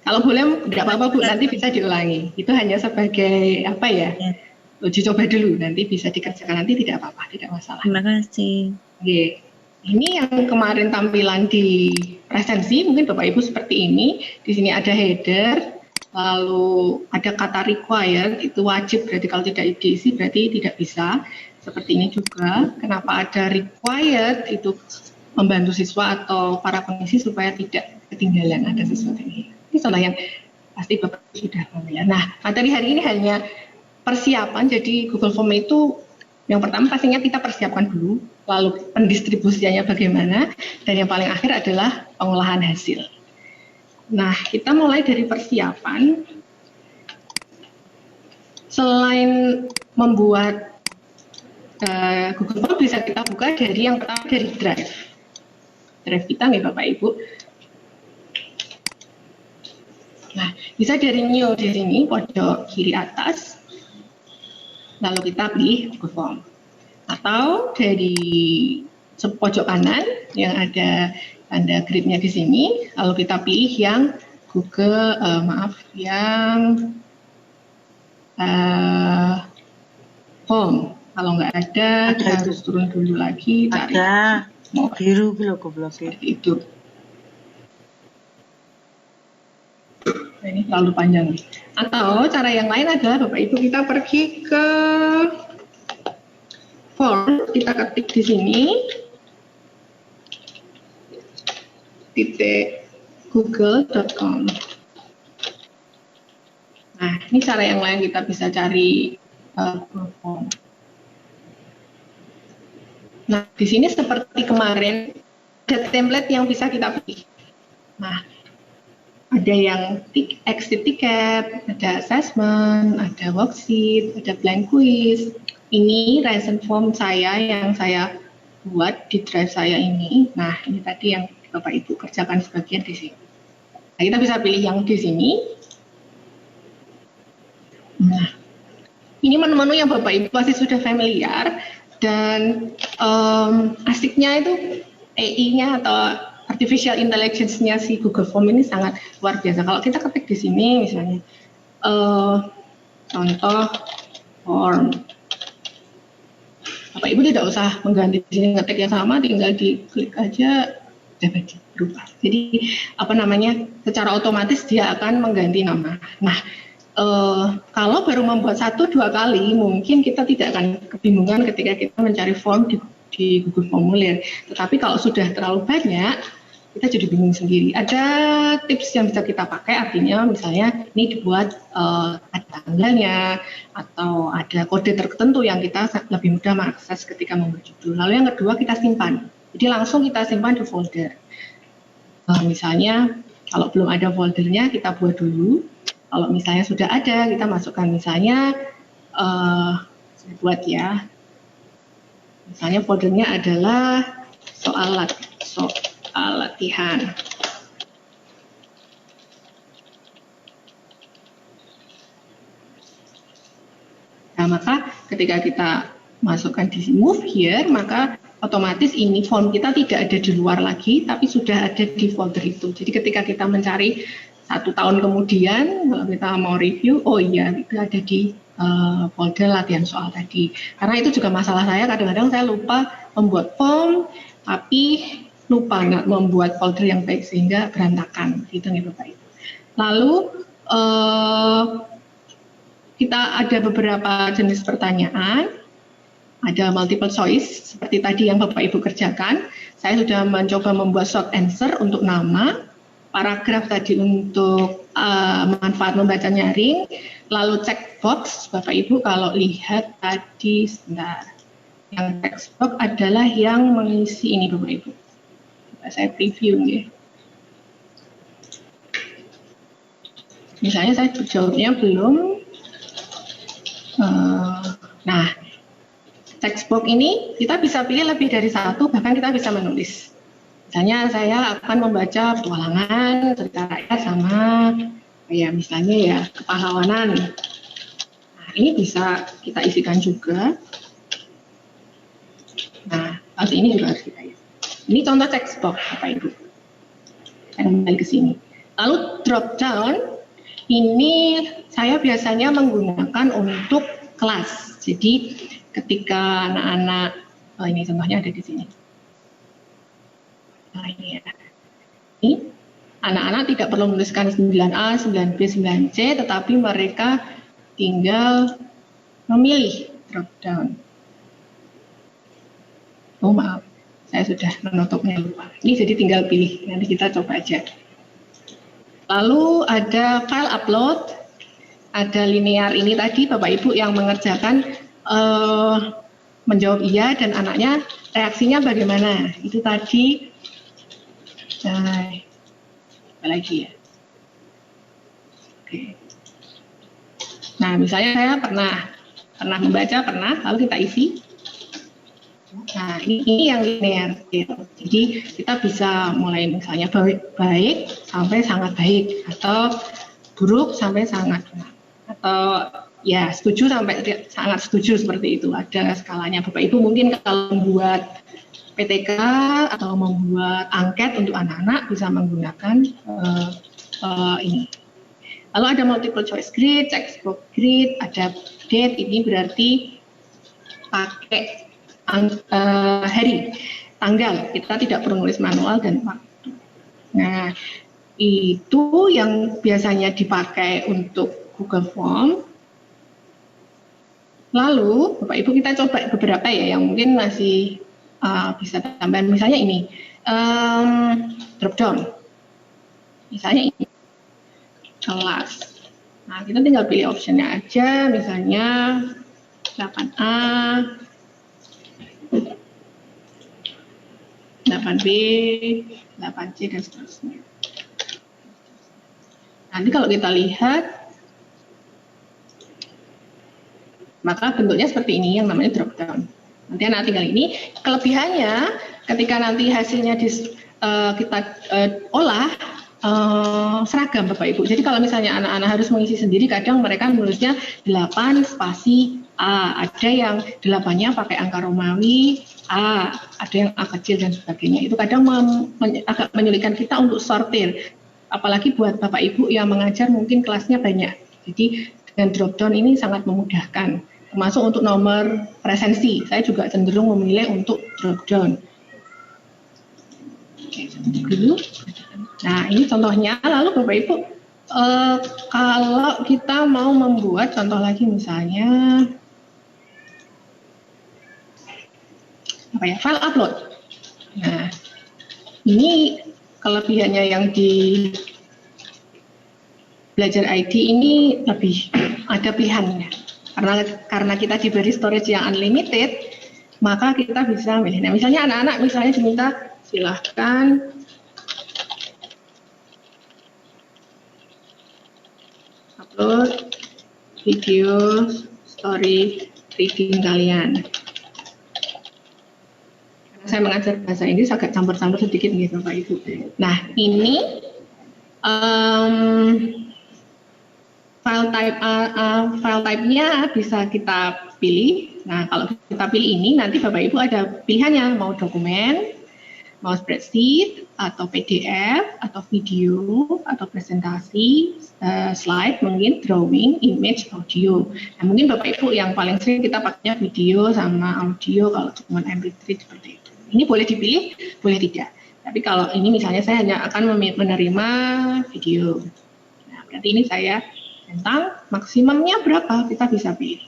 Kalau boleh, tidak apa-apa Bu, nanti bisa diulangi. Itu hanya sebagai apa ya? Uji coba dulu, nanti bisa dikerjakan, nanti tidak apa-apa, tidak masalah. Terima kasih. Oke. Ini yang kemarin tampilan di presensi, mungkin Bapak Ibu seperti ini. Di sini ada header, lalu ada kata required, itu wajib, berarti kalau tidak diisi berarti tidak bisa. Seperti ini juga, kenapa ada required, itu membantu siswa atau para pengisi supaya tidak ketinggalan ada sesuatu ini. Ini contoh yang pasti Bapak sudah melihat. Nah, materi hari ini hanya persiapan, jadi Google Form itu Yang pertama pastinya kita persiapkan dulu, lalu pendistribusiannya bagaimana, dan yang paling akhir adalah pengolahan hasil. Nah, kita mulai dari persiapan. Selain membuat Google Form, bisa kita buka dari yang pertama dari Drive. Drive kita nih Bapak Ibu. Nah, bisa dari New di sini, pojok kiri atas. Lalu kita pilih Google Form. Atau dari pojok kanan yang ada tanda gridnya di sini, lalu kita pilih yang Google, yang Form. Kalau nggak ada, kita harus turun dulu lagi. Cari ada biru gitu goblok itu. Nah, ini terlalu panjang. Atau cara yang lain adalah Bapak Ibu kita pergi ke form, kita ketik di sini .google.com. Nah, ini cara yang lain kita bisa cari form. Nah, di sini seperti kemarin ada template yang bisa kita pilih. Nah, ada yang exit ticket, ada assessment, ada worksheet, ada blank quiz. Ini recent form saya yang saya buat di drive saya ini. Nah, ini tadi yang Bapak Ibu kerjakan sebagian di sini. Nah, kita bisa pilih yang di sini. Nah, ini menu-menu yang Bapak Ibu pasti sudah familiar, dan asiknya itu AI-nya atau artificial intelligence-nya si Google Form ini sangat luar biasa. Kalau kita ketik di sini misalnya contoh form, Bapak Ibu tidak usah mengganti di sini ngetik yang sama, tinggal diklik aja dapat berubah. Jadi secara otomatis dia akan mengganti nama. Nah, kalau baru membuat 1-2 kali, mungkin kita tidak akan kebingungan ketika kita mencari form di Google Formulir. Tetapi kalau sudah terlalu banyak, kita jadi bingung sendiri. Ada tips yang bisa kita pakai, artinya misalnya ini dibuat ada tanggalnya, atau ada kode tertentu yang kita lebih mudah mengakses ketika membuat judul. Lalu yang kedua, kita simpan. Jadi langsung kita simpan di folder. Misalnya, kalau belum ada foldernya, kita buat dulu. Kalau misalnya sudah ada, kita masukkan misalnya, saya buat ya, misalnya foldernya adalah soal latihan. Nah, maka ketika kita masukkan di move here, maka otomatis ini form kita tidak ada di luar lagi, tapi sudah ada di folder itu. Jadi ketika kita mencari 1 tahun kemudian, kalau kita mau review, oh iya, itu ada di folder latihan soal tadi. Karena itu juga masalah saya, kadang-kadang saya lupa membuat form, tapi lupa nggak membuat folder yang baik sehingga berantakan, gitu nih Bapak Ibu. Lalu kita ada beberapa jenis pertanyaan, ada multiple choice seperti tadi yang Bapak Ibu kerjakan. Saya sudah mencoba membuat short answer untuk nama, paragraf tadi untuk manfaat membaca nyaring, lalu checkbox Bapak Ibu kalau lihat tadi sebentar. Yang checkbox adalah yang mengisi ini Bapak Ibu. Saya preview ya. Misalnya saya jawabnya belum. Nah, checkbox ini kita bisa pilih lebih dari 1, bahkan kita bisa menulis. Misalnya saya akan membaca petualangan cerita rakyat sama ya misalnya ya kepahlawanan. Nah, ini bisa kita isikan juga. Nah, harus ini juga harus kita isi. Ini contoh checkbox Bapak Ibu. Saya kembali ke sini. Lalu drop down ini saya biasanya menggunakan untuk kelas. Jadi ketika anak-anak, ini contohnya ada di sini. Nah, ini ya. Ini anak-anak tidak perlu menuliskan 9A, 9B, 9C, tetapi mereka tinggal memilih drop down. Oh maaf, saya sudah menutupnya lupa. Ini jadi tinggal pilih, nanti kita coba aja. Lalu ada file upload, ada linear ini tadi Bapak Ibu yang mengerjakan menjawab iya dan anaknya reaksinya bagaimana. Itu tadi. Nah, apa lagi ya? Oke. Nah, misalnya saya pernah membaca, lalu kita isi. Nah, ini yang linear. Jadi kita bisa mulai misalnya baik sampai sangat baik, atau buruk sampai sangat buruk, atau ya setuju sampai sangat setuju, seperti itu. Ada skalanya. Bapak Ibu mungkin kalau membuat PTK atau membuat angket untuk anak-anak bisa menggunakan ini. Lalu ada multiple choice grid, textbook grid, ada date, ini berarti pakai hari, tanggal. Kita tidak perlu nulis manual dan waktu. Nah, itu yang biasanya dipakai untuk Google Form. Lalu, Bapak Ibu kita coba beberapa ya yang mungkin masih bisa tambahan. Misalnya ini, drop down. Misalnya ini, kelas. Nah, kita tinggal pilih optionnya aja, misalnya 8A, 8B, 8C, dan seterusnya. Nanti kalau kita lihat, maka bentuknya seperti ini yang namanya drop down. Nanti anak tinggal ini. Kelebihannya ketika nanti hasilnya kita olah seragam Bapak Ibu. Jadi kalau misalnya anak-anak harus mengisi sendiri, kadang mereka menulisnya 8 spasi A, ada yang 8-nya pakai angka Romawi A, ada yang A kecil dan sebagainya. Itu kadang agak menyulitkan kita untuk sortir. Apalagi buat Bapak Ibu yang mengajar mungkin kelasnya banyak. Jadi dengan drop down ini sangat memudahkan. Termasuk untuk nomor presensi, saya juga cenderung memilih untuk drop down. Oke, dulu. Nah, ini contohnya. Lalu Bapak Ibu, kalau kita mau membuat contoh lagi, misalnya apa ya, file upload. Nah, ini kelebihannya yang di Belajar ID ini lebih ada pilihannya. Karena kita diberi storage yang unlimited, maka kita bisa milih. Nah, misalnya anak-anak misalnya diminta silahkan upload video story reading kalian. Karena saya mengajar bahasa Inggris agak campur-campur sedikit nih Bapak Ibu. Nah, ini file type-nya bisa kita pilih. Nah, kalau kita pilih ini, nanti Bapak Ibu ada pilihannya, mau dokumen, mau spreadsheet, atau PDF, atau video, atau presentasi, slide, mungkin drawing, image, audio. Nah, mungkin Bapak Ibu yang paling sering kita pakainya video sama audio kalau cuma MP3 seperti itu. Ini boleh dipilih, boleh tidak. Tapi kalau ini misalnya saya hanya akan menerima video. Nah, berarti ini saya tentang maksimumnya berapa kita bisa pilih.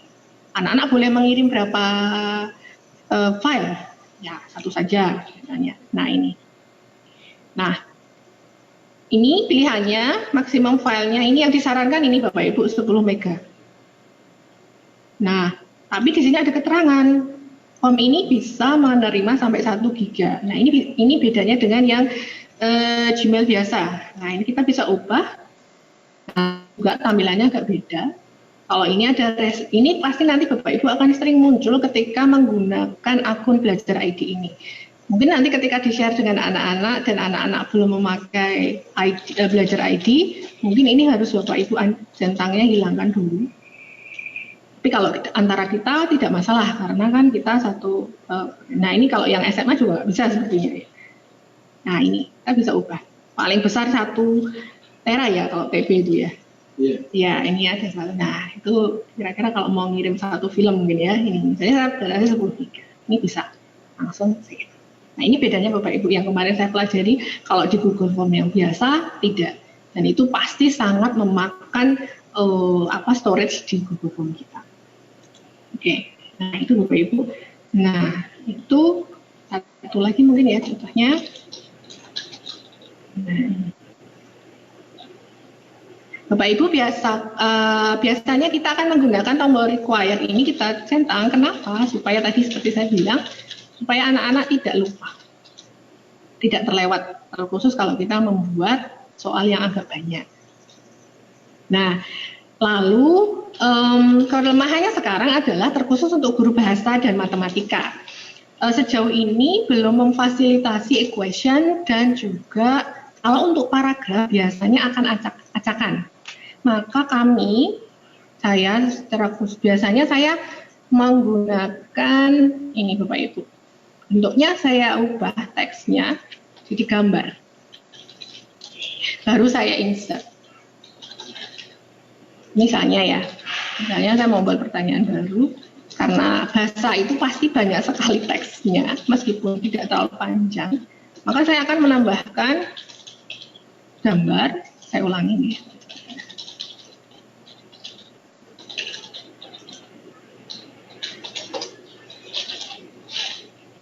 Anak-anak boleh mengirim berapa file? Ya, satu saja misalnya. Nah, ini. Nah, ini pilihannya, maksimum filenya ini yang disarankan ini Bapak Ibu 10 mega. Nah, tapi di sini ada keterangan. Form ini bisa menerima sampai 1 giga. Nah, ini bedanya dengan yang Gmail biasa. Nah, ini kita bisa ubah. Nah, juga tampilannya agak beda. Kalau ini ada ini pasti nanti Bapak Ibu akan sering muncul ketika menggunakan akun Belajar ID ini. Mungkin nanti ketika di-share dengan anak-anak dan anak-anak belum memakai Belajar ID, mungkin ini harus Bapak Ibu centangnya hilangkan dulu. Tapi kalau antara kita tidak masalah karena kan kita satu. Nah, ini kalau yang SMA juga bisa sepertinya. Nah, ini kita bisa ubah. Paling besar 1 tera ya kalau TB itu ya. Ya, ini ada satu. Nah, itu kira-kira kalau mau ngirim 1 film mungkin ya, ini misalnya saya 10 giga. Ini bisa langsung segitu. Nah, ini bedanya Bapak Ibu yang kemarin saya pelajari, kalau di Google Form yang biasa tidak. Dan itu pasti sangat memakan storage di Google Form kita. Oke. Nah, itu Bapak Ibu. Nah, itu satu lagi mungkin ya contohnya. Nah, Bapak Ibu biasanya kita akan menggunakan tombol require ini kita centang. Kenapa? Supaya tadi seperti saya bilang, supaya anak-anak tidak lupa, tidak terlewat, terkhusus kalau kita membuat soal yang agak banyak. Nah, lalu kelemahannya sekarang adalah terkhusus untuk guru bahasa dan matematika. Sejauh ini belum memfasilitasi equation dan juga kalau untuk paragraf biasanya akan acak-acakan. Maka saya secara khusus biasanya saya menggunakan ini Bapak Ibu. Bentuknya saya ubah teksnya jadi gambar. Baru saya insert. Misalnya saya mau buat pertanyaan baru, karena bahasa itu pasti banyak sekali teksnya, meskipun tidak terlalu panjang, maka saya akan menambahkan gambar, saya ulangi nih.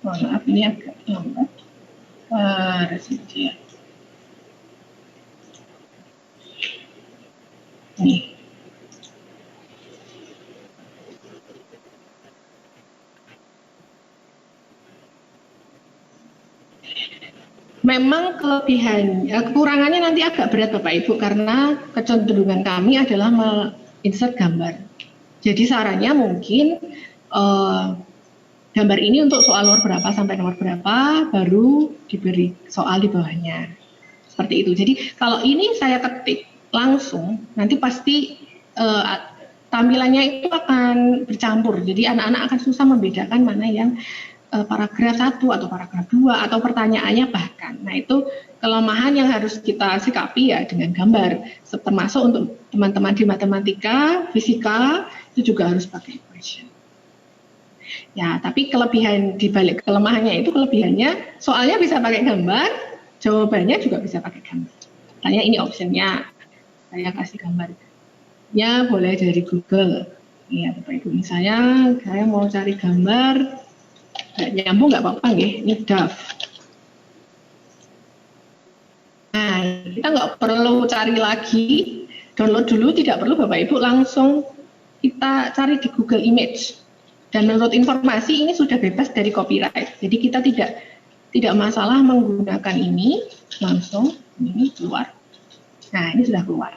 Maaf, ini agak lambat. Resedia. Nih. Memang kekurangannya nanti agak berat Bapak Ibu karena kecenderungan kami adalah insert gambar. Jadi sarannya mungkin gambar ini untuk soal nomor berapa sampai nomor berapa baru diberi soal di bawahnya. Seperti itu. Jadi kalau ini saya ketik langsung nanti pasti tampilannya itu akan bercampur. Jadi anak-anak akan susah membedakan mana yang paragraf 1 atau paragraf 2 atau pertanyaannya bahkan. Nah, itu kelemahan yang harus kita sikapi ya dengan gambar. Termasuk untuk teman-teman di matematika, fisika itu juga harus pakai equation. Ya, tapi kelebihan di balik kelemahannya itu kelebihannya soalnya bisa pakai gambar, jawabannya juga bisa pakai gambar. Tanya ini optionnya, saya kasih gambarnya boleh dari Google. Iya, Bapak Ibu, misalnya saya mau cari gambar. Nggak nyambung nggak apa-apa nggih, ini DAF. Nah, kita nggak perlu cari lagi, download dulu, tidak perlu Bapak Ibu, langsung kita cari di Google Image. Dan menurut informasi ini sudah bebas dari copyright, jadi kita tidak masalah menggunakan ini, langsung ini keluar. Nah, ini sudah keluar.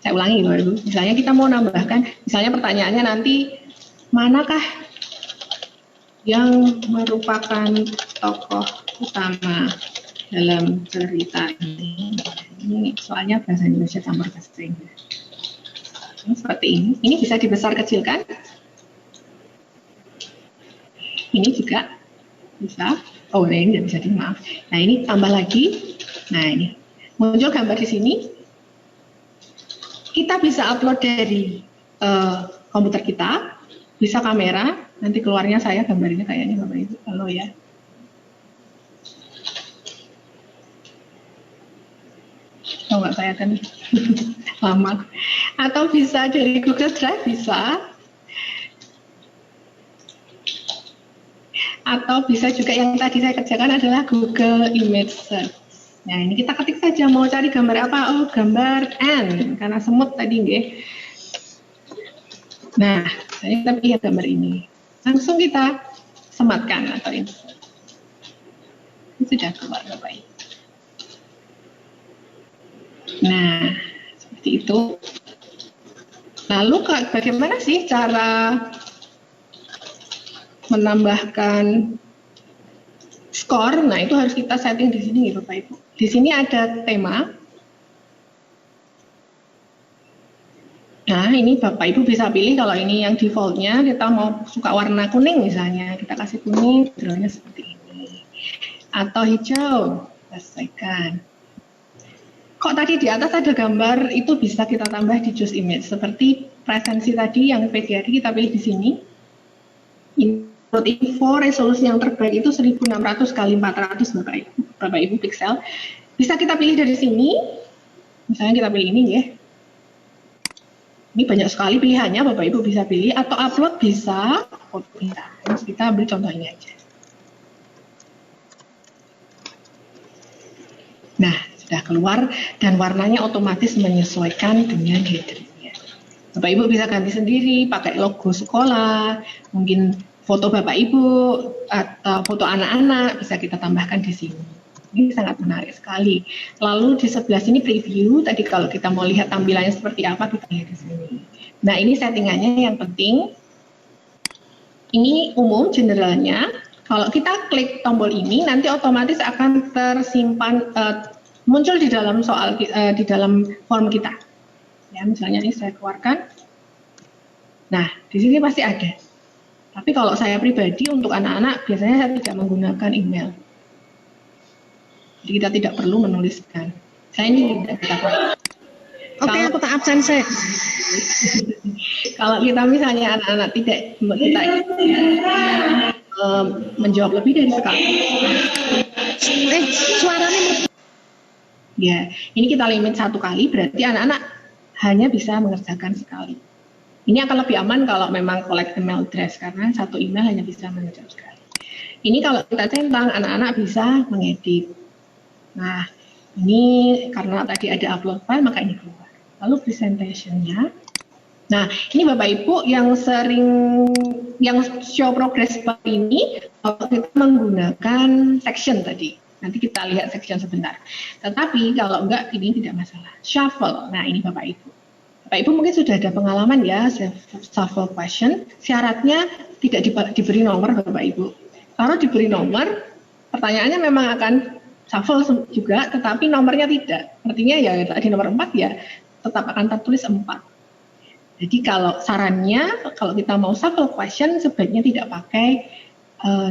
Saya ulangi Bapak Ibu, misalnya kita mau nambahkan, misalnya pertanyaannya nanti, manakah yang merupakan tokoh utama dalam cerita ini. Ini soalnya bahasa Indonesia campur bahasa Inggris. Ini seperti ini. Ini bisa dibesar kecilkan. Ini juga bisa. Oh, nah ini tidak bisa maaf. Nah ini tambah lagi. Nah ini muncul gambar di sini. Kita bisa upload dari komputer kita, bisa kamera. Nanti keluarnya saya gambarnya kayaknya Bapak Ibu, halo ya. Oh nggak saya kan lama. Atau bisa dari Google Drive bisa. Atau bisa juga yang tadi saya kerjakan adalah Google Image Search. Nah ini kita ketik saja mau cari gambar apa? Oh gambar N karena semut tadi nggih. Nah kita pilih gambar ini. Langsung kita sematkan atau insert. Ini sudah keluar Bapak Ibu. Nah, seperti itu. Lalu bagaimana sih cara menambahkan skor? Nah, itu harus kita setting di sini ya Bapak Ibu. Di sini ada tema. Nah, ini Bapak Ibu bisa pilih kalau ini yang defaultnya kita mau suka warna kuning misalnya, kita kasih kuning, backgroundnya seperti ini. Atau hijau, kita selesaikan. Kok tadi di atas ada gambar, itu bisa kita tambah di choose image. Seperti presensi tadi yang PGRI kita pilih di sini. Menurut info, resolusi yang terbaik itu 1600 kali 400 Bapak Ibu pixel. Bisa kita pilih dari sini, misalnya kita pilih ini ya. Ini banyak sekali pilihannya, Bapak Ibu bisa pilih, atau upload bisa, foto bisa. Terus kita ambil contoh ini aja. Nah, sudah keluar dan warnanya otomatis menyesuaikan dengan headernya. Bapak Ibu bisa ganti sendiri, pakai logo sekolah, mungkin foto Bapak Ibu atau foto anak-anak bisa kita tambahkan di sini. Ini sangat menarik sekali. Lalu di sebelah sini preview, tadi kalau kita mau lihat tampilannya seperti apa, kita lihat di sini. Nah, ini settingannya yang penting. Ini umum, generalnya. Kalau kita klik tombol ini, nanti otomatis akan tersimpan, muncul di dalam di dalam form kita. Ya, misalnya ini saya keluarkan. Nah, di sini pasti ada. Tapi kalau saya pribadi untuk anak-anak, biasanya saya tidak menggunakan email. Jadi kita tidak perlu menuliskan. Saya ini tidak kita. Oke, aku tak absen saya. Kalau kita misalnya anak-anak tidak kita menjawab lebih dari sekali. Suaranya. Ya, ini kita limit 1 kali, berarti anak-anak hanya bisa mengerjakan sekali. Ini akan lebih aman kalau memang collect email address, karena 1 email hanya bisa menjawab sekali. Ini kalau kita centang, anak-anak bisa mengedit. Nah, ini karena tadi ada upload file, maka ini keluar. Lalu presentation-nya. Nah, ini Bapak Ibu yang show progress bar ini, kalau kita menggunakan section tadi. Nanti kita lihat section sebentar. Tetapi kalau enggak, ini tidak masalah. Shuffle. Nah, ini Bapak Ibu. Bapak Ibu mungkin sudah ada pengalaman ya, shuffle question. Syaratnya tidak diberi nomor Bapak Ibu. Kalau diberi nomor, pertanyaannya memang akan shuffle juga, tetapi nomornya tidak. Artinya ya tadi nomor 4 ya tetap akan tertulis 4. Jadi kalau sarannya, kalau kita mau shuffle question, sebaiknya tidak pakai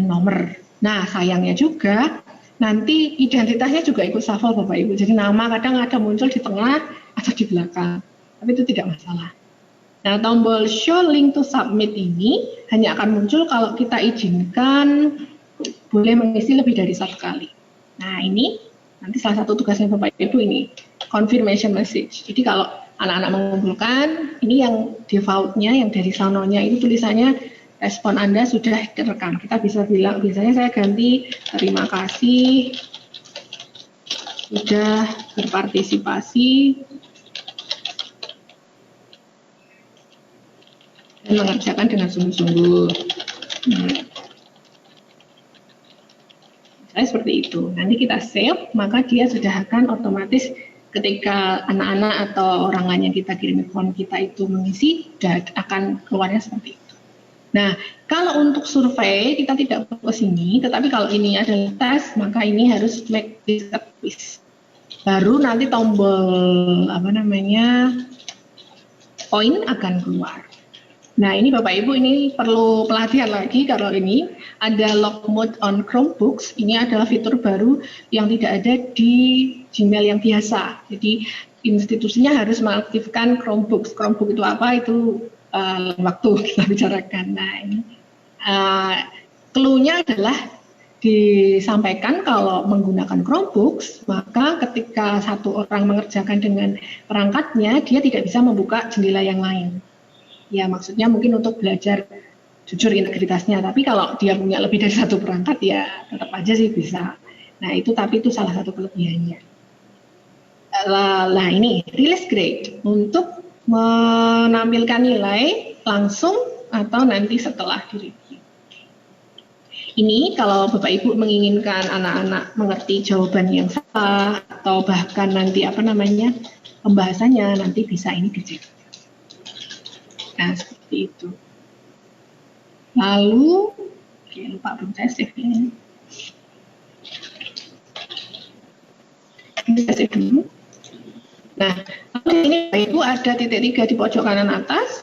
nomor. Nah, sayangnya juga, nanti identitasnya juga ikut shuffle Bapak Ibu. Jadi nama kadang ada muncul di tengah atau di belakang. Tapi itu tidak masalah. Nah, tombol show link to submit ini hanya akan muncul kalau kita izinkan boleh mengisi lebih dari 1 kali. Nah, ini nanti salah satu tugasnya Bapak Ibu ini, confirmation message. Jadi kalau anak-anak mengumpulkan, ini yang defaultnya, yang dari sanonya itu tulisannya respon Anda sudah direkam. Kita bisa bilang, biasanya saya ganti terima kasih sudah berpartisipasi dan mengerjakan dengan sungguh-sungguh. Seperti itu. Nanti kita save, maka dia sudah akan otomatis ketika anak-anak atau orang lain yang kita kirim form kita itu mengisi, sudah akan keluarnya seperti itu. Nah, kalau untuk survei kita tidak perlu ke sini, tetapi kalau ini adalah tes, maka ini harus make this a quiz. Baru nanti tombol poin akan keluar. Nah, ini Bapak Ibu ini perlu pelatihan lagi kalau ini ada lock mode on Chromebooks. Ini adalah fitur baru yang tidak ada di Gmail yang biasa. Jadi institusinya harus mengaktifkan Chromebooks. Chromebook itu apa? Itu waktu kita bicarakan. Nah, ini clue-nya adalah disampaikan kalau menggunakan Chromebooks, maka ketika satu orang mengerjakan dengan perangkatnya, dia tidak bisa membuka jendela yang lain. Ya, maksudnya mungkin untuk belajar jujur integritasnya, tapi kalau dia punya lebih dari 1 perangkat ya tetap aja sih bisa. Nah, tapi itu salah satu kelebihannya. Nah, ini release grade untuk menampilkan nilai langsung atau nanti setelah direview. Ini kalau Bapak Ibu menginginkan anak-anak mengerti jawaban yang salah atau bahkan nanti pembahasannya nanti bisa ini dicek. Nah, seperti itu. Lalu, lupa belum saya save ya. Ini saya save dulu. Nah, ini Ibu ada titik 3 di pojok kanan atas.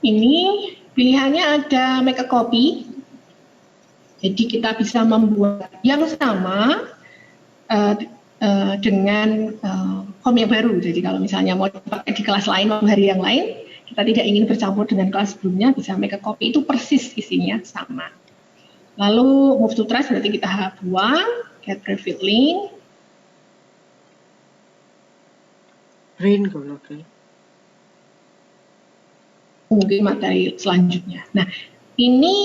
Ini pilihannya ada make a copy. Jadi kita bisa membuat yang sama dengan form yang baru. Jadi kalau misalnya mau dipakai di kelas lain, mau hari yang lain, kita tidak ingin bercampur dengan kelas sebelumnya, bisa make a copy, itu persis isinya sama. Lalu move to trash berarti kita buang, get preview link. Mungkin materi selanjutnya. Nah, ini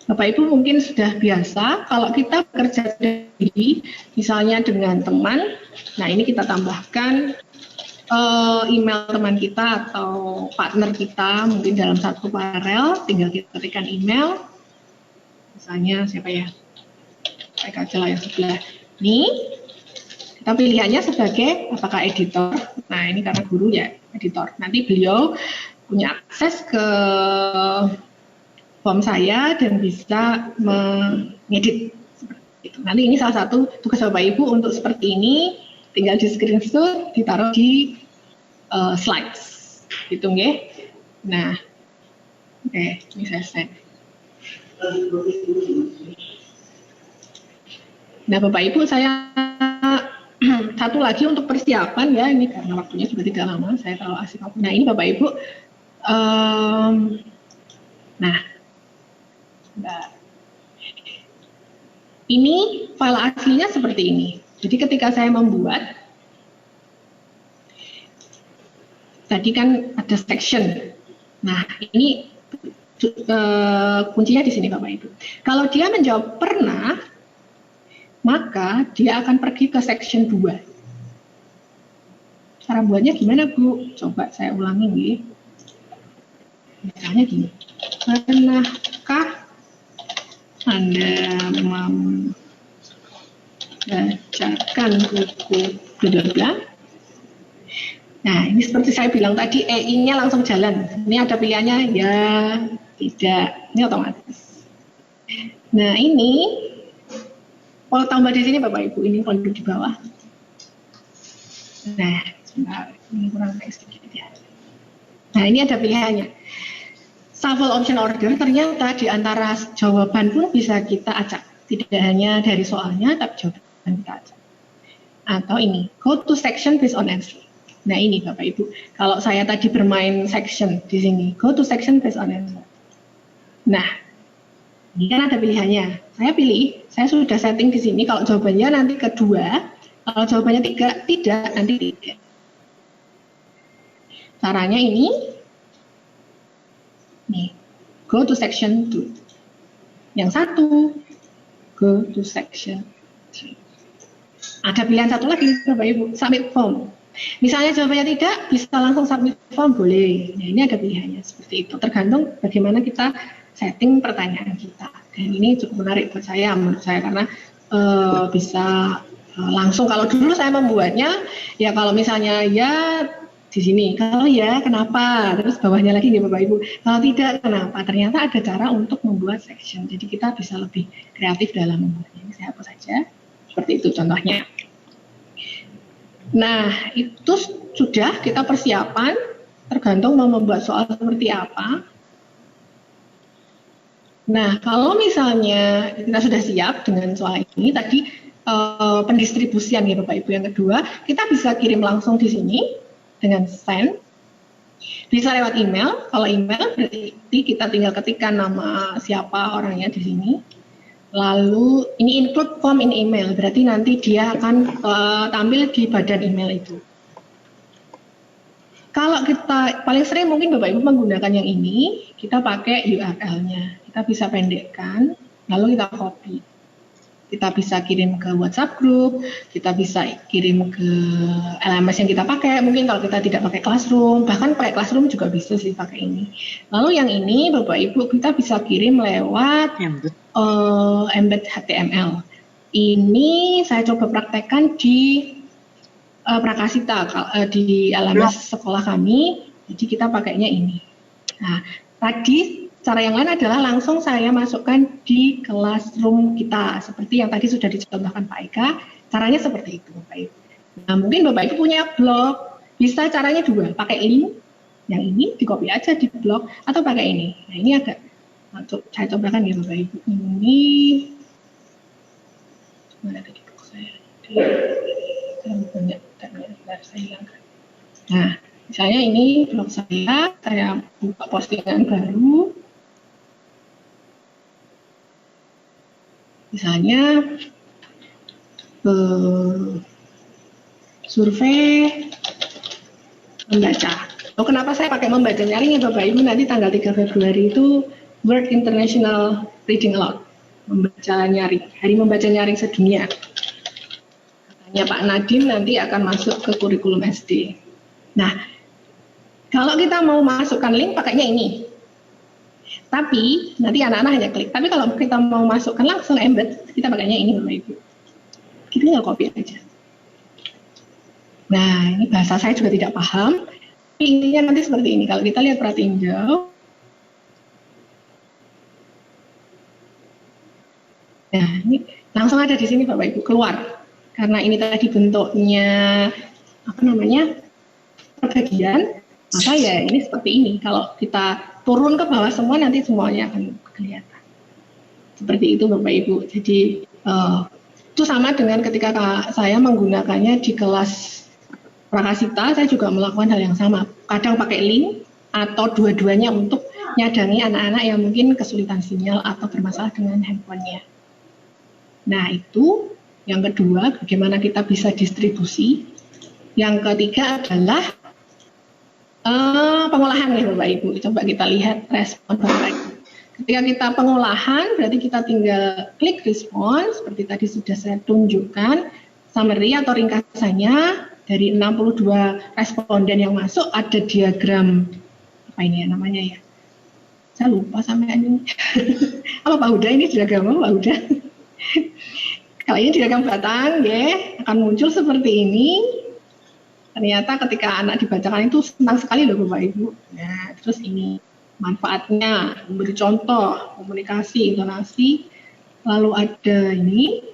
Bapak Ibu mungkin sudah biasa kalau kita bekerja sendiri, misalnya dengan teman. Nah, ini kita tambahkan email teman kita atau partner kita mungkin dalam satu paralel, tinggal kita ketikkan email. Misalnya siapa ya? Saya aja lah yang sebelah. Ini kita pilihannya sebagai apakah editor. Nah, ini karena guru ya, editor. Nanti beliau punya akses ke form saya dan bisa mengedit seperti itu. Nanti ini salah satu tugas Bapak Ibu untuk seperti ini, tinggal di screenshot, ditaruh di slides, gitu nggih. Nah, oke, ini saya send. Nah, Bapak Ibu, saya satu lagi untuk persiapan ya, ini karena waktunya juga tidak lama, saya terlalu asik. Nah, ini Bapak Ibu, nah, ini file aslinya seperti ini. Jadi ketika saya membuat, tadi kan ada section. Nah, ini kuncinya di sini Bapak Ibu. Kalau dia menjawab pernah, maka dia akan pergi ke section 2. Cara buatnya gimana Bu? Coba saya ulangi nih. Misalnya gini. Pernahkah Anda membacakan buku bla. Nah, ini seperti saya bilang tadi, EI-nya langsung jalan. Ini ada pilihannya, ya, tidak. Ini otomatis. Nah, ini, kalau tambah di sini Bapak Ibu, ini kalau di bawah. Nah, sebentar, ini kurang baik sedikit ya. Nah, ini ada pilihannya. Shuffle option order, ternyata di antara jawaban pun bisa kita acak. Tidak hanya dari soalnya, tapi jawaban kita acak. Atau ini, go to section based on answer. Nah, ini Bapak Ibu, kalau saya tadi bermain section di sini, go to section based on answer. Nah, ini kan ada pilihannya. Saya pilih, saya sudah setting di sini, kalau jawabannya nanti kedua, kalau jawabannya tidak, nanti 3. Caranya ini, nih, go to section 2. Yang satu, go to section 3. Ada pilihan satu lagi, Bapak Ibu, submit form. Misalnya jawabannya tidak, bisa langsung submit form, boleh. Nah, ini ada pilihannya seperti itu. Tergantung bagaimana kita setting pertanyaan kita. Dan ini cukup menarik buat saya, menurut saya, karena bisa langsung. Kalau dulu saya membuatnya, ya kalau misalnya ya di sini, kalau ya kenapa, terus bawahnya lagi nih Bapak Ibu, kalau tidak kenapa, ternyata ada cara untuk membuat section. Jadi kita bisa lebih kreatif dalam membuatnya. Ini saya hapus saja, seperti itu contohnya. Nah, itu sudah kita persiapan, tergantung mau membuat soal seperti apa. Nah, kalau misalnya kita sudah siap dengan soal ini, tadi pendistribusian ya Bapak Ibu. Yang kedua, kita bisa kirim langsung di sini dengan send. Bisa lewat email, kalau email berarti kita tinggal ketikkan nama siapa orangnya di sini. Lalu ini include form in email, berarti nanti dia akan tampil di badan email itu. Kalau kita paling sering mungkin Bapak Ibu menggunakan yang ini, kita pakai URL-nya. Kita bisa pendekkan, lalu kita copy. Kita bisa kirim ke WhatsApp group, kita bisa kirim ke LMS yang kita pakai. Mungkin kalau kita tidak pakai Classroom, bahkan pakai Classroom juga bisa sih pakai ini. Lalu yang ini Bapak Ibu kita bisa kirim lewat embed HTML. Ini saya coba praktekkan di Prakasita, di LMS sekolah kami. Jadi kita pakainya ini. Nah, tadi cara yang lain adalah langsung saya masukkan di Classroom kita, seperti yang tadi sudah dicontohkan Pak Eka. Caranya seperti itu, Bapak Ibu. Nah, mungkin Bapak Ibu punya blog, bisa caranya dua, pakai link. Yang ini di-copy aja di blog, atau pakai ini. Nah, ini agak, saya cobakan ya Bapak Ibu. Ini, mana tadi blog saya? Terlalu banyak, saya hilangkan. Nah, misalnya ini blog saya buka postingan baru. Misalnya survei membaca. Oh, kenapa saya pakai membaca nyaring ya Bapak Ibu? Nanti tanggal 3 Februari itu World International Reading Aloud, membaca nyaring, Hari Membaca Nyaring Sedunia. Katanya Pak Nadiem nanti akan masuk ke kurikulum SD. Nah, kalau kita mau masukkan link pakainya ini. Tapi nanti anak-anak hanya klik. Tapi kalau kita mau masukkan langsung embed, kita pakainya ini Bapak Ibu. Kita tinggal copy aja. Nah, ini bahasa saya juga tidak paham. Tapi intinya nanti seperti ini. Kalau kita lihat perhatiin jauh. Nah, ini langsung ada di sini Bapak Ibu, keluar. Karena ini tadi bentuknya apa namanya? Perbagian, maka ya ini seperti ini. Kalau kita turun ke bawah semua nanti semuanya akan kelihatan. Seperti itu Bapak Ibu. Jadi itu sama dengan ketika saya menggunakannya di kelas Prakasita, saya juga melakukan hal yang sama. Kadang pakai link atau dua-duanya untuk nyadangi anak-anak yang mungkin kesulitan sinyal atau bermasalah dengan handphonenya. Nah, itu yang kedua, bagaimana kita bisa distribusi. Yang ketiga adalah pengolahan ya Bapak Ibu. Coba kita lihat respon Bapak Ibu. Ketika kita pengolahan, berarti kita tinggal klik respon, seperti tadi sudah saya tunjukkan, summary atau ringkasannya dari 62 responden yang masuk, ada diagram, apa ini ya namanya ya? Saya lupa sampai ini. Apa Pak Huda ini diagram apa Pak Huda? Kalau ini diagram batang, ya, akan muncul seperti ini. Ternyata ketika anak dibacakan itu senang sekali loh Bapak Ibu. Nah, terus ini manfaatnya, memberi contoh, komunikasi, intonasi. Lalu ada ini.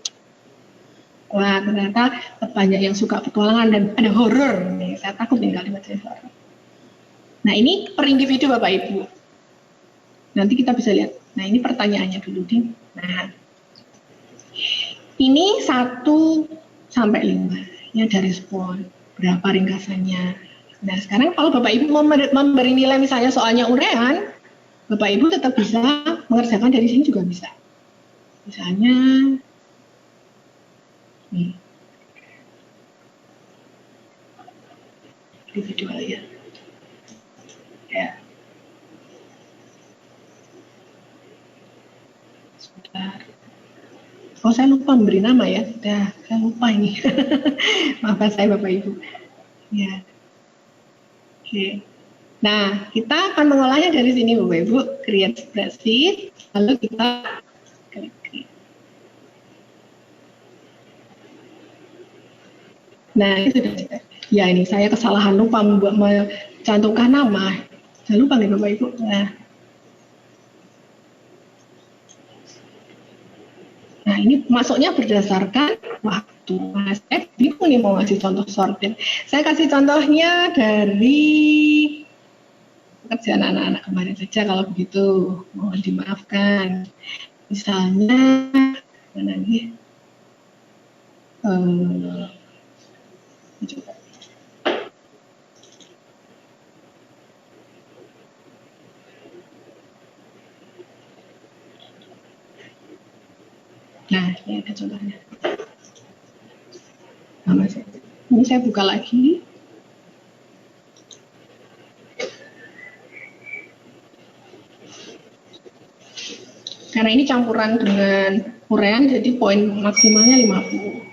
Wah, ternyata banyak yang suka petualangan dan ada horor. Nih, saya takut nih kalimat horor. Nah, ini per individu Bapak Ibu. Nanti kita bisa lihat. Nah, ini pertanyaannya dulu, Din. Nah, ini 1 sampai 5. Ini ada respon. Berapa ringkasannya. Nah, sekarang kalau Bapak Ibu memberi nilai misalnya soalnya urean, Bapak Ibu tetap bisa mengerjakan dari sini juga bisa. Misalnya, nih, individual ya. Ya. Sebentar. Oh, saya lupa memberi nama ya. Dah, saya lupa ini. Maafkan saya Bapak Ibu. Ya. Oke. Nah, kita akan mengolahnya dari sini Bapak Ibu. Create spreadsheet. Lalu kita klik. Nah, itu sudah. Ya, ini saya kesalahan lupa mencantumkan nama. Saya lupa nih Bapak Ibu. Nah, ini masuknya berdasarkan waktu. Mas, bingung nih mau ngasih contoh sortir. Saya kasih contohnya dari pekerjaan anak-anak kemarin saja kalau begitu. Mohon dimaafkan. Misalnya, mana nih? Coba. Nah, ini ada contohnya. Nah, ini saya buka lagi. Karena ini campuran dengan urean, jadi poin maksimalnya 50.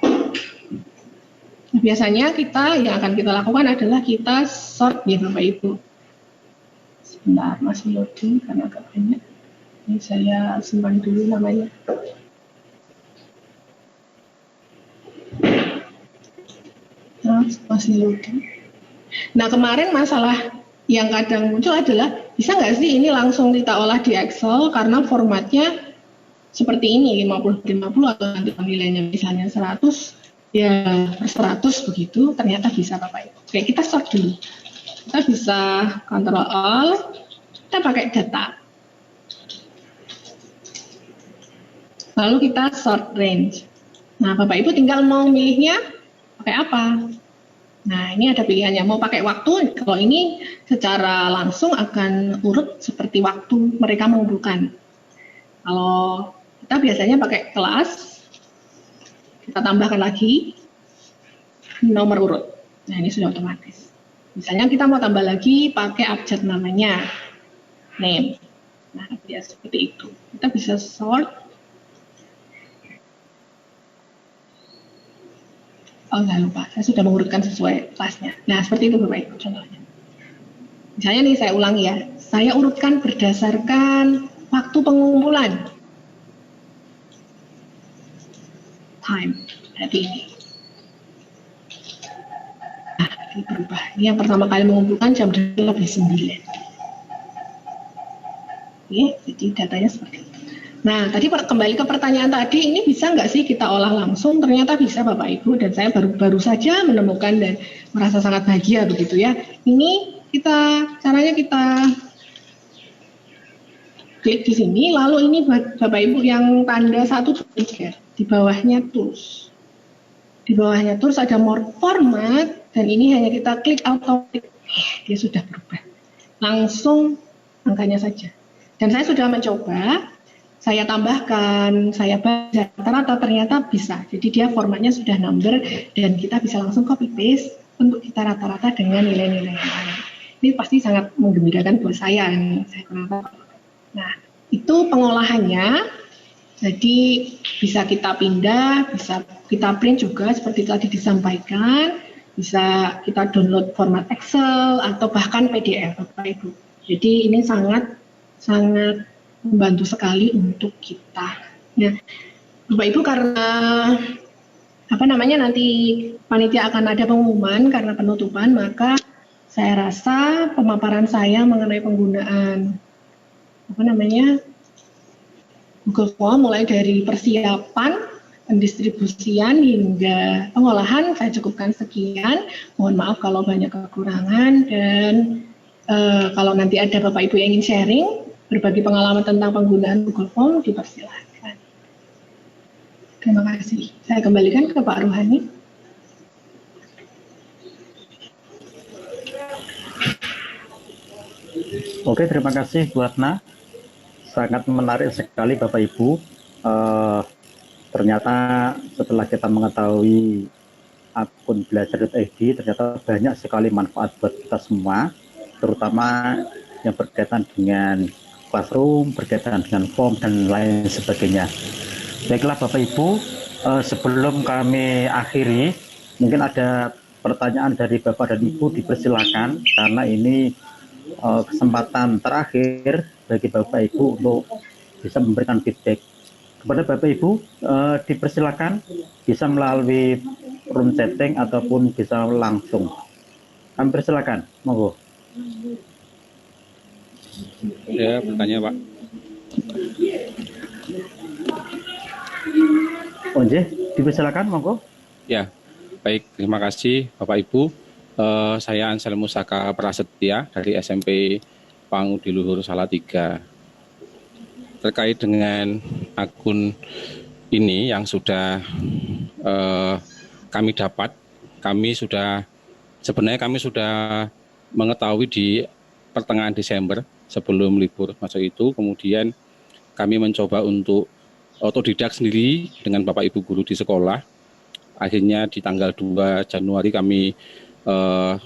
Nah, biasanya yang akan kita lakukan adalah kita sort ya Bapak Ibu. Sebentar, masih loading karena agak banyak. Ini saya simpan dulu namanya. Masih loading. Nah, kemarin masalah yang kadang muncul adalah bisa nggak sih ini langsung kita olah di Excel karena formatnya seperti ini 50-50 atau nanti nilainya misalnya 100 ya per 100 begitu. Ternyata bisa Bapak Ibu. Oke, kita sort dulu. Kita bisa Ctrl Alt, kita pakai data. Lalu kita sort range. Nah, Bapak Ibu tinggal mau milihnya pakai apa? Nah, ini ada pilihannya. Mau pakai waktu, kalau ini secara langsung akan urut seperti waktu mereka mengumpulkan. Kalau kita biasanya pakai kelas, kita tambahkan lagi nomor urut. Nah, ini sudah otomatis. Misalnya kita mau tambah lagi pakai abjad namanya, name. Nah, ya seperti itu. Kita bisa sort. Oh, nggak lupa, saya sudah mengurutkan sesuai kelasnya. Nah, seperti itu Bapak Ibu contohnya. Misalnya nih, saya ulangi ya. Saya urutkan berdasarkan waktu pengumpulan. Time, berarti ini. Nah, ini berubah. Ini yang pertama kali mengumpulkan jam 8:09. Oke, jadi datanya seperti itu. Nah, tadi kembali ke pertanyaan tadi, ini bisa nggak sih kita olah langsung? Ternyata bisa Bapak Ibu, dan saya baru saja menemukan dan merasa sangat bahagia begitu ya. Ini caranya kita klik di sini, lalu ini buat Bapak Ibu yang tanda 1-3, di bawahnya tools. Di bawahnya tools ada more format, dan ini hanya kita klik automatic, dia sudah berubah. Langsung angkanya saja. Dan saya sudah mencoba, saya tambahkan, saya baca, rata-rata ternyata bisa. Jadi dia formatnya sudah number dan kita bisa langsung copy paste untuk kita rata-rata dengan nilai-nilai yang lain. Ini pasti sangat menggembirakan buat saya. Nah, itu pengolahannya. Jadi bisa kita pindah, bisa kita print juga seperti tadi disampaikan. Bisa kita download format Excel atau bahkan PDF, Bapak Ibu. Jadi ini sangat membantu sekali untuk kita. Nah, Bapak Ibu, karena nanti panitia akan ada pengumuman karena penutupan, maka saya rasa pemaparan saya mengenai penggunaan Google Form mulai dari persiapan, pendistribusian hingga pengolahan saya cukupkan sekian. Mohon maaf kalau banyak kekurangan, dan kalau nanti ada Bapak Ibu yang ingin sharing berbagi pengalaman tentang penggunaan Google Form, dipersilahkan. Terima kasih. Saya kembalikan ke Pak Ruhani. Oke, terima kasih Bu Atna. Sangat menarik sekali Bapak Ibu. Ternyata setelah kita mengetahui akun belajar.id, ternyata banyak sekali manfaat buat kita semua, terutama yang berkaitan dengan classroom, berkaitan dengan form, dan lain sebagainya. Baiklah Bapak Ibu, sebelum kami akhiri, mungkin ada pertanyaan dari Bapak dan Ibu, dipersilakan, karena ini kesempatan terakhir bagi Bapak Ibu untuk bisa memberikan feedback. Kepada Bapak Ibu, dipersilakan bisa melalui room chatting ataupun bisa langsung. Kami persilakan, monggo. Ya, bertanya Pak. Onje, dipersilakan, monggo. Ya, baik, terima kasih Bapak Ibu. Saya Ansel Musaka Prasetya dari SMP Pangudi Luhur Salatiga. Terkait dengan akun ini yang sudah kami dapat, kami sudah mengetahui di pertengahan Desember sebelum libur masuk itu. Kemudian kami mencoba untuk otodidak sendiri dengan Bapak Ibu guru di sekolah. Akhirnya di tanggal 2 Januari kami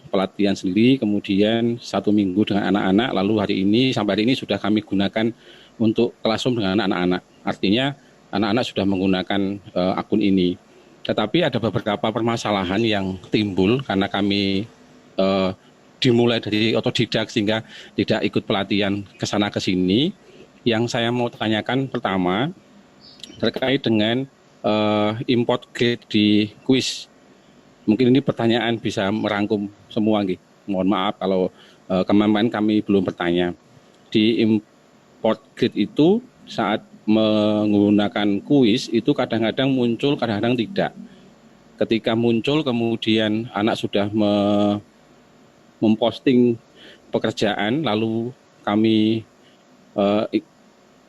pelatihan sendiri, kemudian 1 minggu dengan anak-anak, lalu sampai hari ini sudah kami gunakan untuk classroom dengan anak-anak. Artinya anak-anak sudah menggunakan akun ini. Tetapi ada beberapa permasalahan yang timbul karena kami dimulai dari otodidak sehingga tidak ikut pelatihan ke sana ke sini. Yang saya mau tanyakan pertama terkait dengan import grade di quiz. Mungkin ini pertanyaan bisa merangkum semua, gitu. Mohon maaf kalau kemarin kami belum bertanya. Di import grade itu saat menggunakan kuis itu kadang-kadang muncul, kadang-kadang tidak. Ketika muncul kemudian anak sudah memposting pekerjaan, lalu kami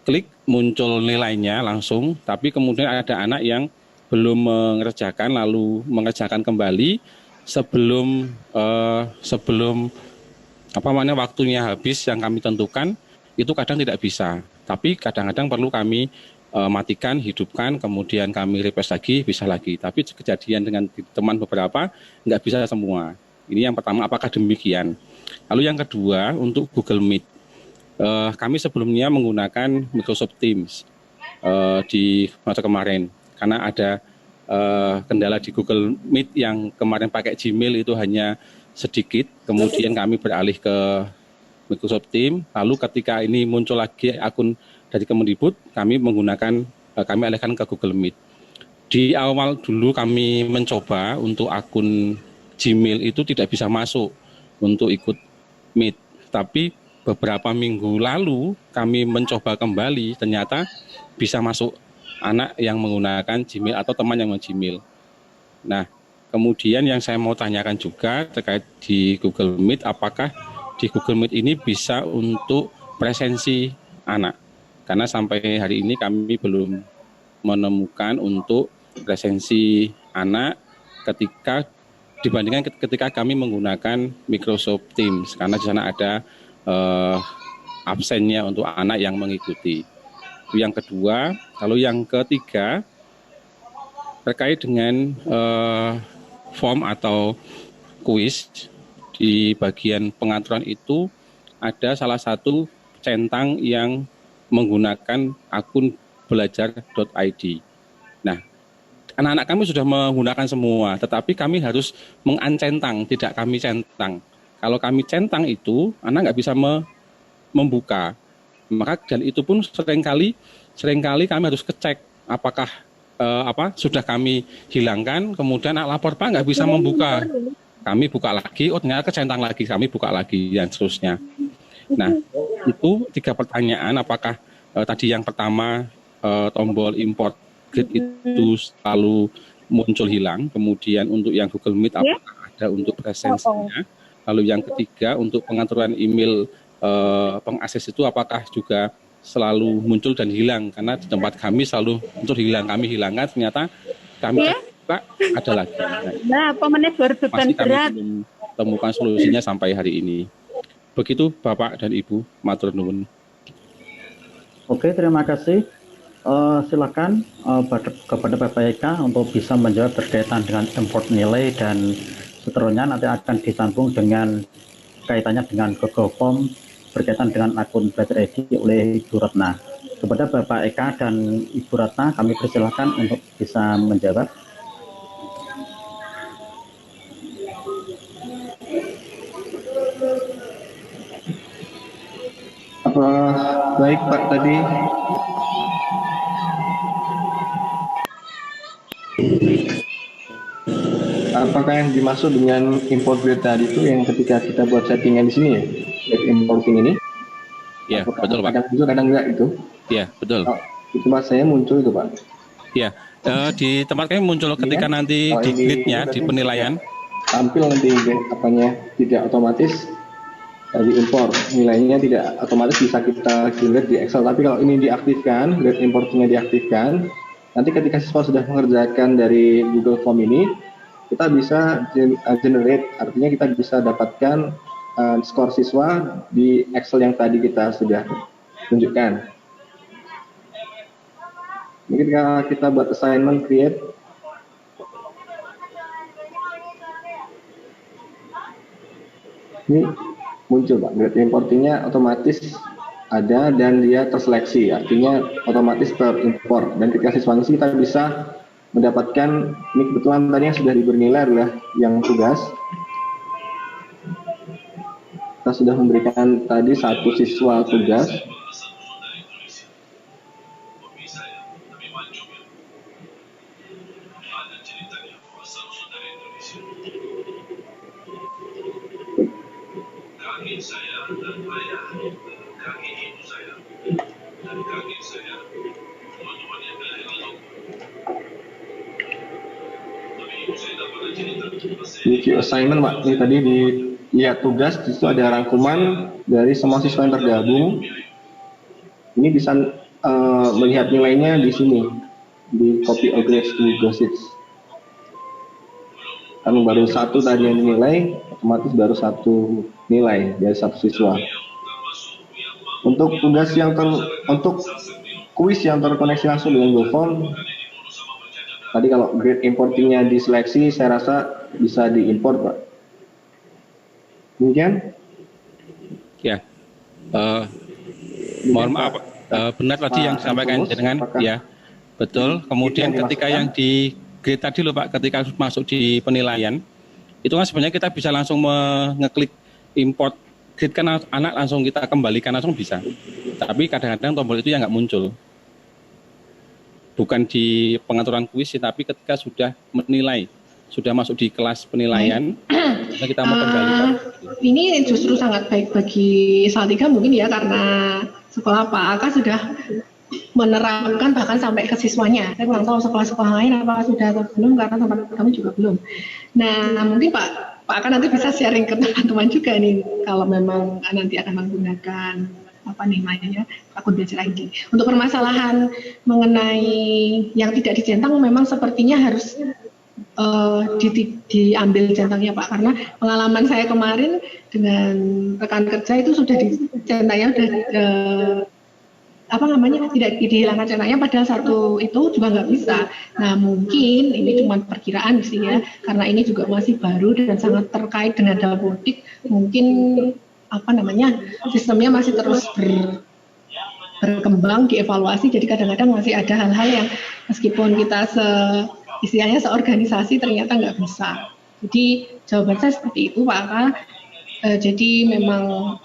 klik muncul nilainya langsung, tapi kemudian ada anak yang belum mengerjakan lalu mengerjakan kembali sebelum waktunya habis yang kami tentukan, itu kadang tidak bisa. Tapi kadang-kadang perlu kami matikan, hidupkan, kemudian kami request lagi, bisa lagi. Tapi kejadian dengan teman beberapa nggak bisa semua. Ini yang pertama, apakah demikian? Lalu yang kedua, untuk Google Meet. kami sebelumnya menggunakan Microsoft Teams di masa kemarin karena ada kendala di Google Meet yang kemarin pakai Gmail itu hanya sedikit, kemudian kami beralih ke Microsoft Teams. Lalu ketika ini muncul lagi akun dari Kemendikbud, kami alihkan ke Google Meet. Di awal dulu kami mencoba untuk akun Gmail itu tidak bisa masuk untuk ikut Meet, tapi beberapa minggu lalu kami mencoba kembali, ternyata bisa masuk anak yang menggunakan Gmail atau teman yang menggunakan Gmail. Nah, kemudian yang saya mau tanyakan juga terkait di Google Meet, apakah di Google Meet ini bisa untuk presensi anak? Karena sampai hari ini kami belum menemukan untuk presensi anak dibandingkan ketika kami menggunakan Microsoft Teams, karena di sana ada absennya untuk anak yang mengikuti. Itu yang kedua. Lalu yang ketiga terkait dengan form atau kuis di bagian pengaturan itu ada salah satu centang yang menggunakan akun belajar.id. Nah, anak-anak kami sudah menggunakan semua, tetapi kami harus mengancentang, tidak kami centang. Kalau kami centang itu, anak nggak bisa membuka. Maka dan itu pun seringkali kami harus kecek apakah sudah kami hilangkan, kemudian anak lapor Pak nggak bisa membuka. Kami buka lagi, ternyata kecentang lagi, kami buka lagi, dan seterusnya. Nah, itu 3 pertanyaan, apakah tadi yang pertama tombol import grid itu selalu muncul hilang, kemudian untuk yang Google Meet apakah ada untuk presensinya, lalu yang ketiga untuk pengaturan email pengakses itu apakah juga selalu muncul dan hilang, karena di tempat kami selalu muncul hilang, kami hilangkan, ternyata kami buka ada lagi. Nah, pemenit berbeban masih kami berat. belum temukan solusinya sampai hari ini. Begitu Bapak dan Ibu, matur nuwun. Oke, terima kasih. Silakan kepada Bapak Eka untuk bisa menjawab berkaitan dengan import nilai dan seterusnya nanti akan disambung dengan kaitannya dengan Google Form berkaitan dengan akun Belajar ID oleh Ibu Ratna. Kepada Bapak Eka dan Ibu Ratna kami persilakan untuk bisa menjawab. Baik Pak, tadi apakah yang dimaksud dengan import grid tadi itu yang ketika kita buat settingan di sini ya, grid importing ini? Iya, betul Pak. Kadang muncul, kadang enggak itu? Iya, betul. Oh, di tempat saya muncul itu Pak. Iya, di tempat kami muncul ketika nanti di gridnya, di penilaian. Tampil nanti apanya tidak otomatis diimpor, nilainya tidak otomatis bisa kita lihat di Excel. Tapi kalau ini diaktifkan, grid importnya diaktifkan, nanti ketika siswa sudah mengerjakan dari Google Form ini, kita bisa generate, artinya kita bisa dapatkan skor siswa di Excel yang tadi kita sudah tunjukkan. Ini ketika kita buat assignment create, ini muncul Pak, grid importingnya otomatis ada dan dia terseleksi, artinya otomatis terimpor. Dan ketika siswa ngisi kita bisa mendapatkan, ini kebetulan tadi yang sudah diberi nilai adalah yang tugas. Kita sudah memberikan tadi 1 siswa tugas. Ini assignment Pak, ini tadi di tugas, di situ ada rangkuman dari semua siswa yang tergabung. Ini bisa melihat nilainya di sini, di copy all grades to Google Sheets. Kan baru 1 tadi yang dinilai, otomatis baru 1 nilai dari 1 siswa. Untuk tugas yang untuk kuis yang terkoneksi langsung dengan Google Form, tadi kalau grade importingnya diseleksi, saya rasa bisa diimport Pak. Demikian? Ya, Mohon maaf, benar tadi yang disampaikan dengan ya, betul. Kemudian ketika yang di grade tadi loh Pak, ketika masuk di penilaian, itu kan sebenarnya kita bisa langsung ngeklik import grade kan anak langsung kita kembalikan langsung bisa. Tapi kadang-kadang tombol itu yang nggak muncul. Bukan di pengaturan kuis, tapi ketika sudah menilai, sudah masuk di kelas penilaian, kita mau kembalikan. Ini justru sangat baik bagi Salatiga mungkin ya, karena sekolah Pak Aka sudah menerapkan bahkan sampai ke siswanya. Saya kurang tahu sekolah-sekolah lain apakah sudah atau belum, karena tempat kami juga belum. Nah, mungkin Pak Aka nanti bisa sharing ke teman-teman juga nih, kalau memang nanti akan menggunakan apa namanya akun belajar ID. Untuk permasalahan mengenai yang tidak dicentang, memang sepertinya harus diambil centangnya Pak, karena pengalaman saya kemarin dengan rekan kerja itu sudah dicentangnya tidak dihilangkan centangnya, padahal satu itu juga nggak bisa. Nah, mungkin ini cuma perkiraan sih ya, karena ini juga masih baru dan sangat terkait dengan dapodik, mungkin sistemnya masih terus berkembang, dievaluasi, jadi kadang-kadang masih ada hal-hal yang meskipun kita istilahnya seorganisasi ternyata nggak bisa. Jadi jawaban saya seperti itu Pak Aka. Jadi memang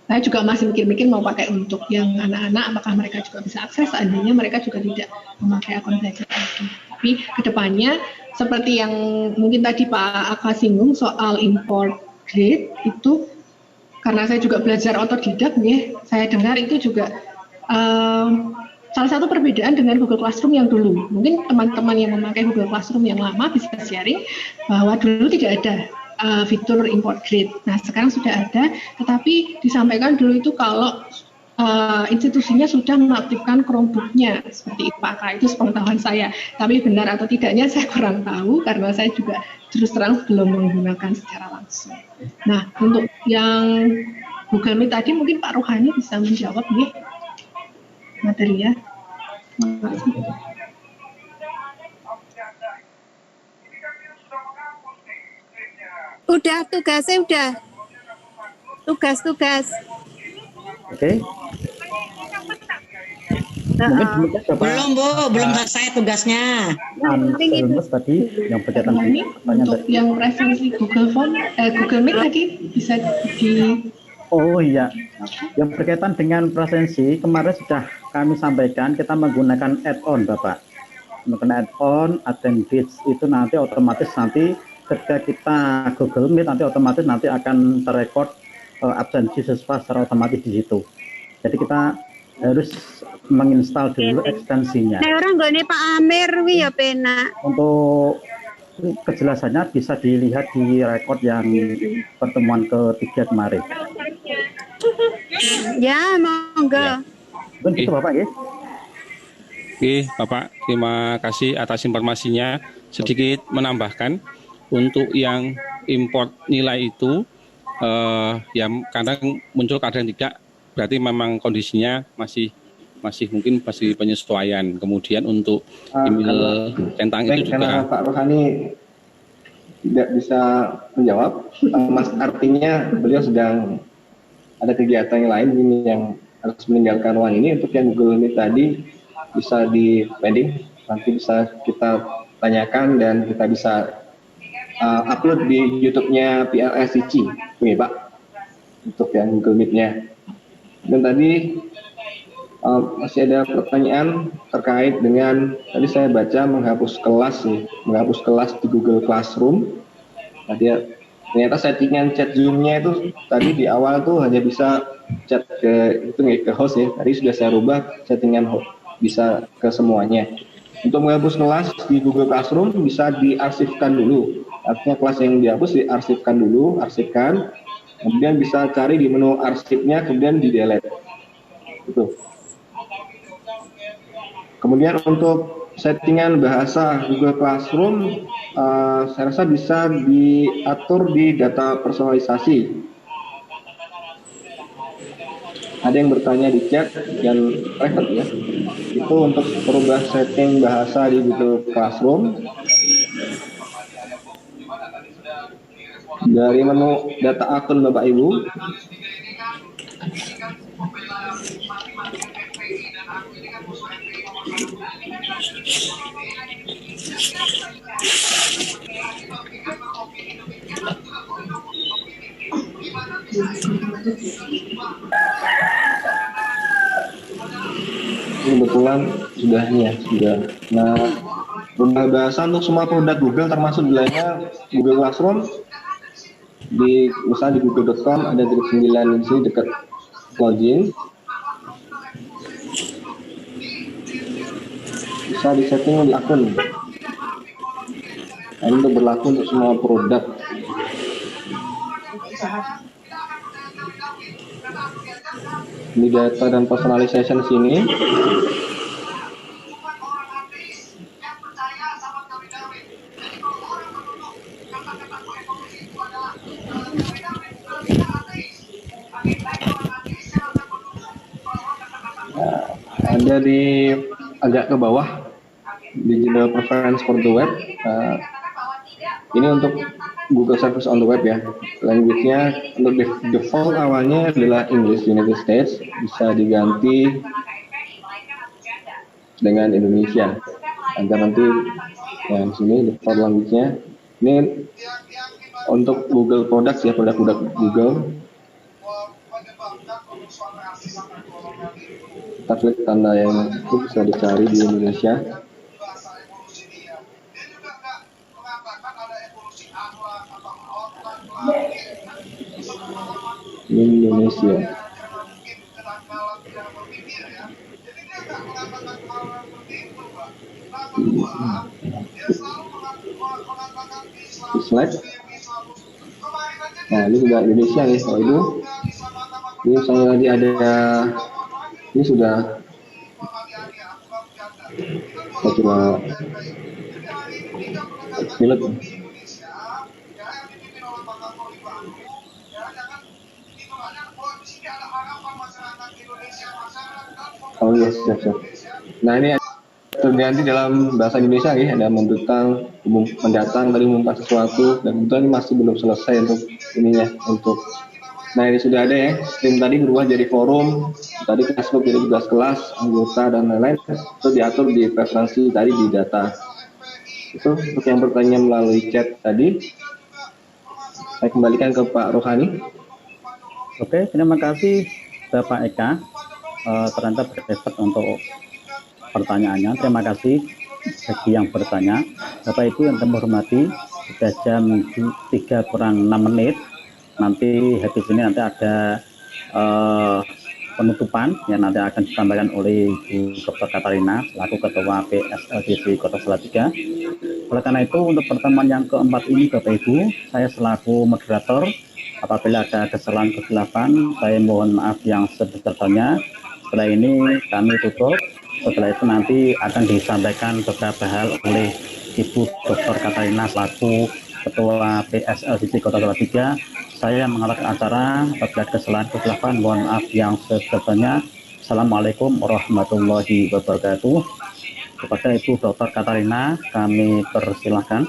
saya juga masih mikir-mikir mau pakai untuk yang anak-anak, apakah mereka juga bisa akses, seandainya mereka juga tidak memakai akun belajar lagi. Tapi kedepannya seperti yang mungkin tadi Pak Aka singgung soal import grade itu, karena saya juga belajar otodidak nih, saya dengar itu juga salah satu perbedaan dengan Google Classroom yang dulu. Mungkin teman-teman yang memakai Google Classroom yang lama bisa sharing bahwa dulu tidak ada fitur import grade. Nah, sekarang sudah ada, tetapi disampaikan dulu itu kalau institusinya sudah mengaktifkan Chromebook-nya, seperti itu Pak. Itu sepengetahuan saya. Tapi benar atau tidaknya saya kurang tahu, karena saya juga terus terang belum menggunakan secara langsung. Nah, untuk yang Google Meet tadi mungkin Pak Rohani bisa menjawab nih materi ya. Terima kasih. Udah, tugasnya udah. Tugas. Oke. Belum selesai tugasnya. Terus tadi yang berkaitan untuk yang presensi Google Form, Google Meet tadi bisa di. Oh iya, yang berkaitan dengan presensi kemarin sudah kami sampaikan, kita menggunakan add-on Bapak. Menggunakan add-on, Attendance itu nanti otomatis nanti ketika kita Google Meet nanti otomatis nanti akan terrekord absensi siswa secara otomatis di situ. Jadi kita harus menginstal dulu ekstensinya. Nah, orang gue nih Pak Amir wi ya pena. Untuk kejelasannya bisa dilihat di rekod yang pertemuan ketiga kemarin. Ya, monggo. Begitu Bapak ya. Oke, Bapak, terima kasih atas informasinya. Sedikit menambahkan untuk yang import nilai itu yang kadang muncul kadang tidak, berarti memang kondisinya masih mungkin masih penyesuaian. Kemudian untuk email centang itu juga. Karena Pak Rohani tidak bisa menjawab, Mas artinya beliau sedang ada kegiatan yang lain ini yang harus meninggalkan ruang ini. Untuk yang Google Meet tadi bisa di pending, nanti bisa kita tanyakan dan kita bisa upload di YouTube-nya PLSCC, ini Pak, untuk yang Google Meet-nya. Dan tadi masih ada pertanyaan terkait dengan tadi saya baca menghapus kelas di Google Classroom. Ternyata settingan chat Zoom-nya itu tadi di awal tuh hanya bisa chat ke host ya. Tadi sudah saya rubah settingan bisa ke semuanya. Untuk menghapus kelas di Google Classroom bisa diarsipkan dulu. Artinya kelas yang dihapus diarsipkan dulu, arsipkan. Kemudian bisa cari di menu arsipnya, kemudian di delete. Itu. Kemudian untuk settingan bahasa Google Classroom, saya rasa bisa diatur di data personalisasi. Ada yang bertanya di chat dan private ya. Itu untuk merubah setting bahasa di Google Classroom. Dari menu data akun Bapak Ibu. Kebetulan sudah ini ya, sudah. Nah, bahasa untuk semua produk Google termasuk wilayahnya Google Classroom di misalnya di google.com ada titik 9 di sini dekat login. Bisa di setting di akun. Ini untuk berlaku untuk semua produk. Ini data dan personalization sini. Ada di agak ke bawah digital preference for the web. Ini untuk Google Service on the web ya. Language-nya untuk default awalnya adalah English United States, bisa diganti dengan Indonesia. Agar nanti yang sini default language-nya. Ini untuk Google Products ya, produk-produk Google. Kita klik tanda yang itu bisa dicari di Indonesia. Indonesia. Slide. Nah, ini juga Indonesia nih. Kalau itu, ini misalnya tadi ada, ini sudah. Saya coba pilot. Oh iya, siap. Nah ini terganti dalam bahasa Indonesia ya, ada mendatang tadi mengumumkan sesuatu, dan kebetulan ini masih belum selesai untuk ininya untuk. Nah ini sudah ada ya, stream tadi berubah jadi forum, tadi Facebook jadi tugas kelas, anggota dan lain-lain, itu diatur di preferensi tadi di data. Itu untuk yang bertanya melalui chat tadi. Saya kembalikan ke Pak Rohani. Oke, terima kasih Bapak Eka. Ternyata berefek untuk pertanyaannya. Terima kasih bagi yang bertanya. Bapak Ibu yang kami hormati, sudah jam 3:06. Nanti habis ini nanti ada penutupan yang nanti akan disampaikan oleh Ibu Dr. Katarina selaku Ketua PSLDC Kota Salatiga. Oleh karena itu, untuk pertemuan yang keempat ini Bapak Ibu, saya selaku moderator, apabila ada kesalahan kegelapan, saya mohon maaf yang sebesar-besarnya. Setelah ini kami tutup. Setelah itu nanti akan disampaikan beberapa hal oleh Ibu Dr. Katarina selaku Ketua PSLDC Kota Salatiga. Saya mengarahkan acara. Apabila kesalahan kegelapan, mohon maaf yang sebesar-besarnya. Assalamualaikum warahmatullahi wabarakatuh. Kepada Ibu Dr. Katarina, kami persilahkan.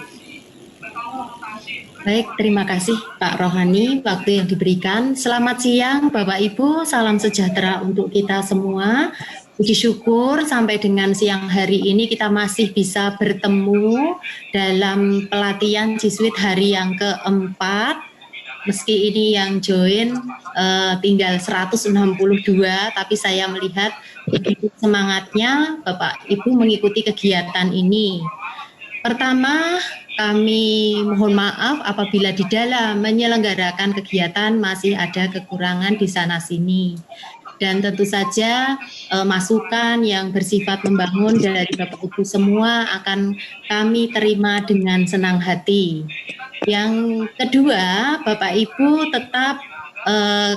Baik, terima kasih Pak Rohani waktu yang diberikan. Selamat siang Bapak Ibu, salam sejahtera untuk kita semua. Puji syukur sampai dengan siang hari ini kita masih bisa bertemu dalam pelatihan Jisuit hari yang keempat. Meski ini yang join tinggal 162, tapi saya melihat begitu semangatnya Bapak Ibu mengikuti kegiatan ini. Pertama, kami mohon maaf apabila di dalam menyelenggarakan kegiatan masih ada kekurangan di sana-sini. Dan tentu saja masukan yang bersifat membangun dari Bapak Ibu semua akan kami terima dengan senang hati. Yang kedua, Bapak Ibu tetap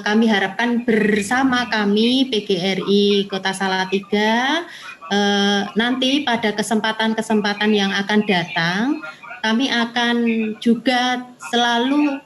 kami harapkan bersama kami PGRI Kota Salatiga nanti pada kesempatan-kesempatan yang akan datang kami akan juga selalu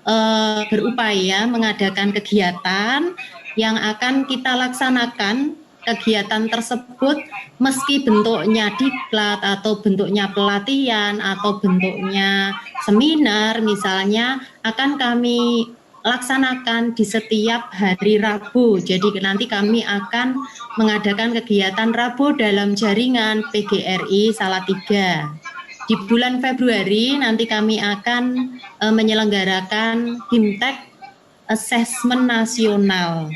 berupaya mengadakan kegiatan yang akan kita laksanakan. Kegiatan tersebut meski bentuknya diklat atau bentuknya pelatihan atau bentuknya seminar misalnya akan kami laksanakan di setiap hari Rabu. Jadi nanti kami akan mengadakan kegiatan Rabu dalam jaringan PGRI Salatiga. Di bulan Februari nanti kami akan menyelenggarakan Himtek Assessment Nasional.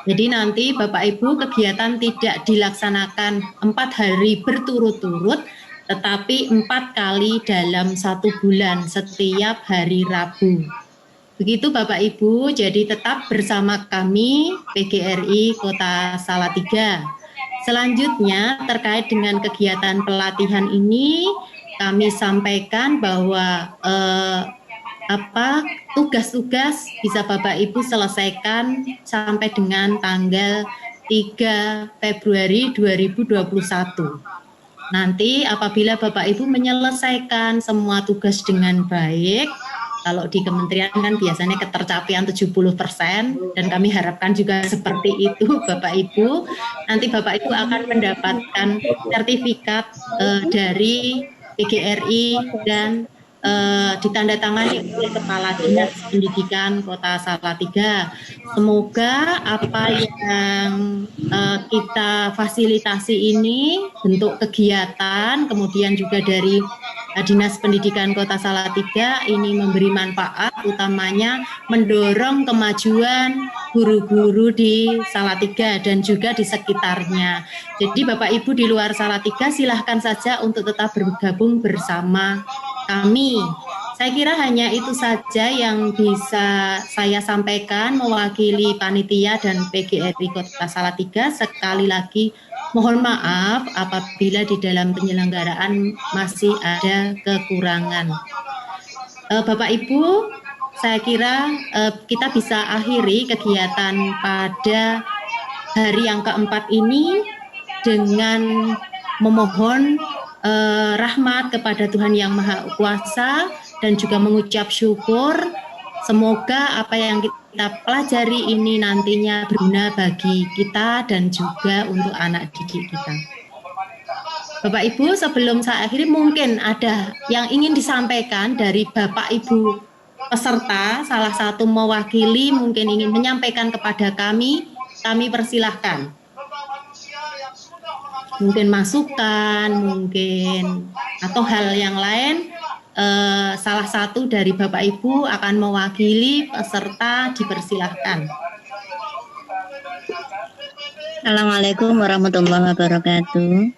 Jadi nanti Bapak Ibu kegiatan tidak dilaksanakan 4 hari berturut-turut, tetapi 4 kali dalam 1 bulan setiap hari Rabu. Begitu Bapak Ibu, jadi tetap bersama kami PGRI Kota Salatiga. Selanjutnya terkait dengan kegiatan pelatihan ini, kami sampaikan bahwa tugas-tugas bisa Bapak Ibu selesaikan sampai dengan tanggal 3 Februari 2021. Nanti apabila Bapak Ibu menyelesaikan semua tugas dengan baik, kalau di kementerian kan biasanya ketercapaian 70%, dan kami harapkan juga seperti itu Bapak Ibu. Nanti Bapak Ibu akan mendapatkan sertifikat dari PGRI dan ditandatangani oleh Kepala Dinas Pendidikan Kota Salatiga. Semoga apa yang kita fasilitasi ini, bentuk kegiatan, kemudian juga dari Dinas Pendidikan Kota Salatiga ini memberi manfaat, utamanya mendorong kemajuan guru-guru di Salatiga dan juga di sekitarnya. Jadi Bapak Ibu di luar Salatiga silahkan saja untuk tetap bergabung bersama kami. Saya kira hanya itu saja yang bisa saya sampaikan mewakili panitia dan PGRI Kota Salatiga. Sekali lagi mohon maaf apabila di dalam penyelenggaraan masih ada kekurangan. Bapak Ibu, saya kira kita bisa akhiri kegiatan pada hari yang keempat ini dengan memohon rahmat kepada Tuhan Yang Maha Kuasa dan juga mengucap syukur. Semoga apa yang kita pelajari ini nantinya berguna bagi kita dan juga untuk anak didik kita. Bapak Ibu, sebelum saya akhiri mungkin ada yang ingin disampaikan dari Bapak Ibu peserta, salah satu mewakili mungkin ingin menyampaikan kepada kami persilahkan. Mungkin masukan, mungkin atau hal yang lain, salah satu dari Bapak Ibu akan mewakili peserta, dipersilahkan. Assalamualaikum warahmatullahi wabarakatuh.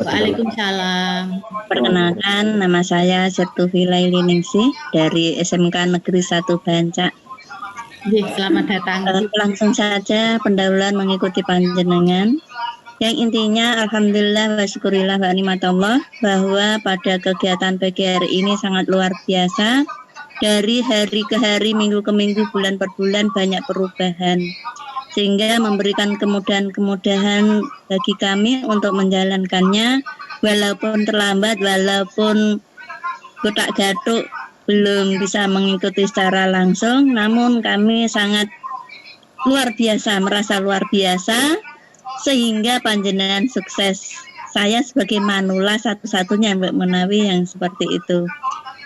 Waalaikumsalam. Perkenalkan, nama saya Sertufi Laili Ningsih dari SMK Negeri 1 Bancak. Selamat datang. Langsung saja pendahuluan mengikuti panjenengan. Yang intinya alhamdulillah wa syukurillah wa nikmatallah bahwa pada kegiatan PGRI ini sangat luar biasa. Dari hari ke hari, minggu ke minggu, bulan per bulan banyak perubahan. Sehingga memberikan kemudahan-kemudahan bagi kami untuk menjalankannya walaupun terlambat, walaupun gotak-gatuk belum bisa mengikuti secara langsung, namun kami sangat luar biasa, merasa luar biasa sehingga panjenengan sukses. Saya sebagai manula satu-satunya Mbak Menawi yang seperti itu.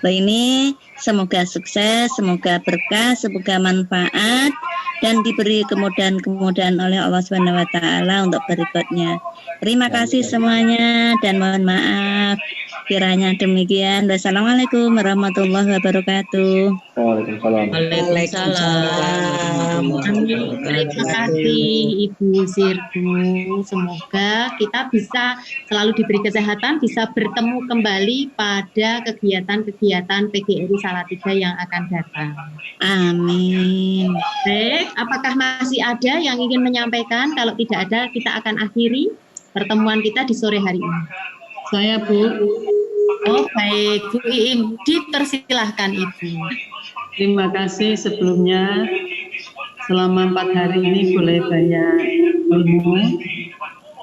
Mbak ini semoga sukses, semoga berkah, semoga manfaat dan diberi kemudahan-kemudahan oleh Allah SWT untuk berikutnya. Terima kasih semuanya dan mohon maaf kiranya demikian. Wassalamualaikum warahmatullahi wabarakatuh. Waalaikumsalam. Waalaikumsalam. Terima kasih Ibu Sirku. Semoga kita bisa selalu diberi kesehatan, bisa bertemu kembali pada kegiatan-kegiatan PGRI Salatiga yang akan datang. Amin. Baik, apakah masih ada yang ingin menyampaikan? Kalau tidak ada, kita akan akhiri pertemuan kita di sore hari ini. Saya Bu. Oh baik, Bu Iim, dipersilahkan Ibu. Terima kasih sebelumnya. Selama 4 hari ini boleh banyak ilmu.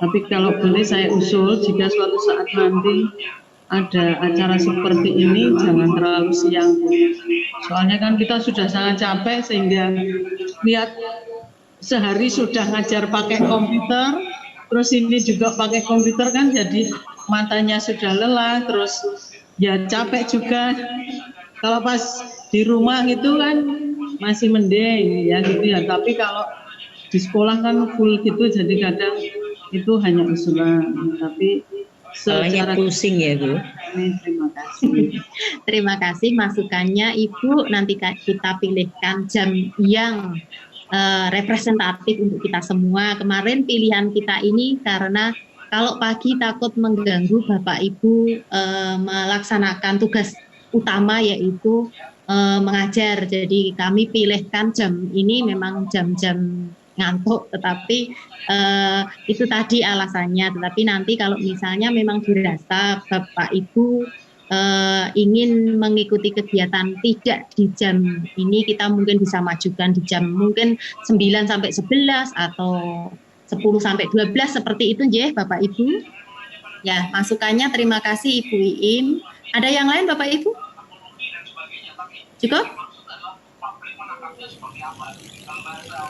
Tapi kalau boleh saya usul, jika suatu saat nanti ada acara seperti ini, jangan terlalu siang. Soalnya kan kita sudah sangat capek sehingga lihat sehari sudah ngajar pakai komputer, terus ini juga pakai komputer kan jadi matanya sudah lelah, terus ya capek juga. Kalau pas di rumah itu kan masih mending ya gitu ya. Tapi kalau di sekolah kan full gitu, jadi kadang itu hanya usulan. Tapi secara pusing ya Bu. Terima kasih. Terima kasih masukannya Ibu. Nanti kita pilihkan jam yang representatif untuk kita semua. Kemarin pilihan kita ini karena kalau pagi takut mengganggu Bapak Ibu melaksanakan tugas utama yaitu mengajar. Jadi kami pilihkan jam ini memang jam-jam ngantuk, tetapi itu tadi alasannya. Tetapi nanti kalau misalnya memang dirasa Bapak Ibu ingin mengikuti kegiatan tidak di jam ini, kita mungkin bisa majukan di jam mungkin 9 sampai 11 atau 10 sampai 12 seperti itu ya Bapak Ibu. Ya, masukannya terima kasih Ibu Iim. Ada yang lain Bapak Ibu? Cukup?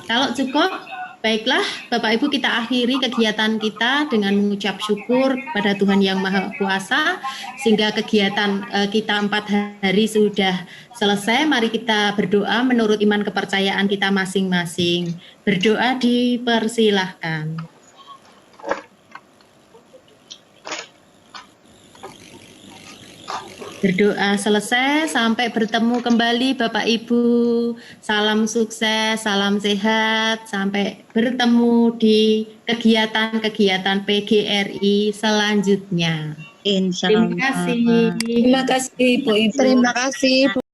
Kalau cukup, baiklah Bapak Ibu, kita akhiri kegiatan kita dengan mengucap syukur pada Tuhan Yang Maha Kuasa sehingga kegiatan kita 4 hari sudah selesai. Mari kita berdoa menurut iman kepercayaan kita masing-masing. Berdoa dipersilahkan. Berdoa selesai, sampai bertemu kembali Bapak Ibu. Salam sukses, salam sehat, sampai bertemu di kegiatan-kegiatan PGRI selanjutnya. Insya Allah. Terima kasih. Terima kasih Bu Ibu. Terima kasih Bu.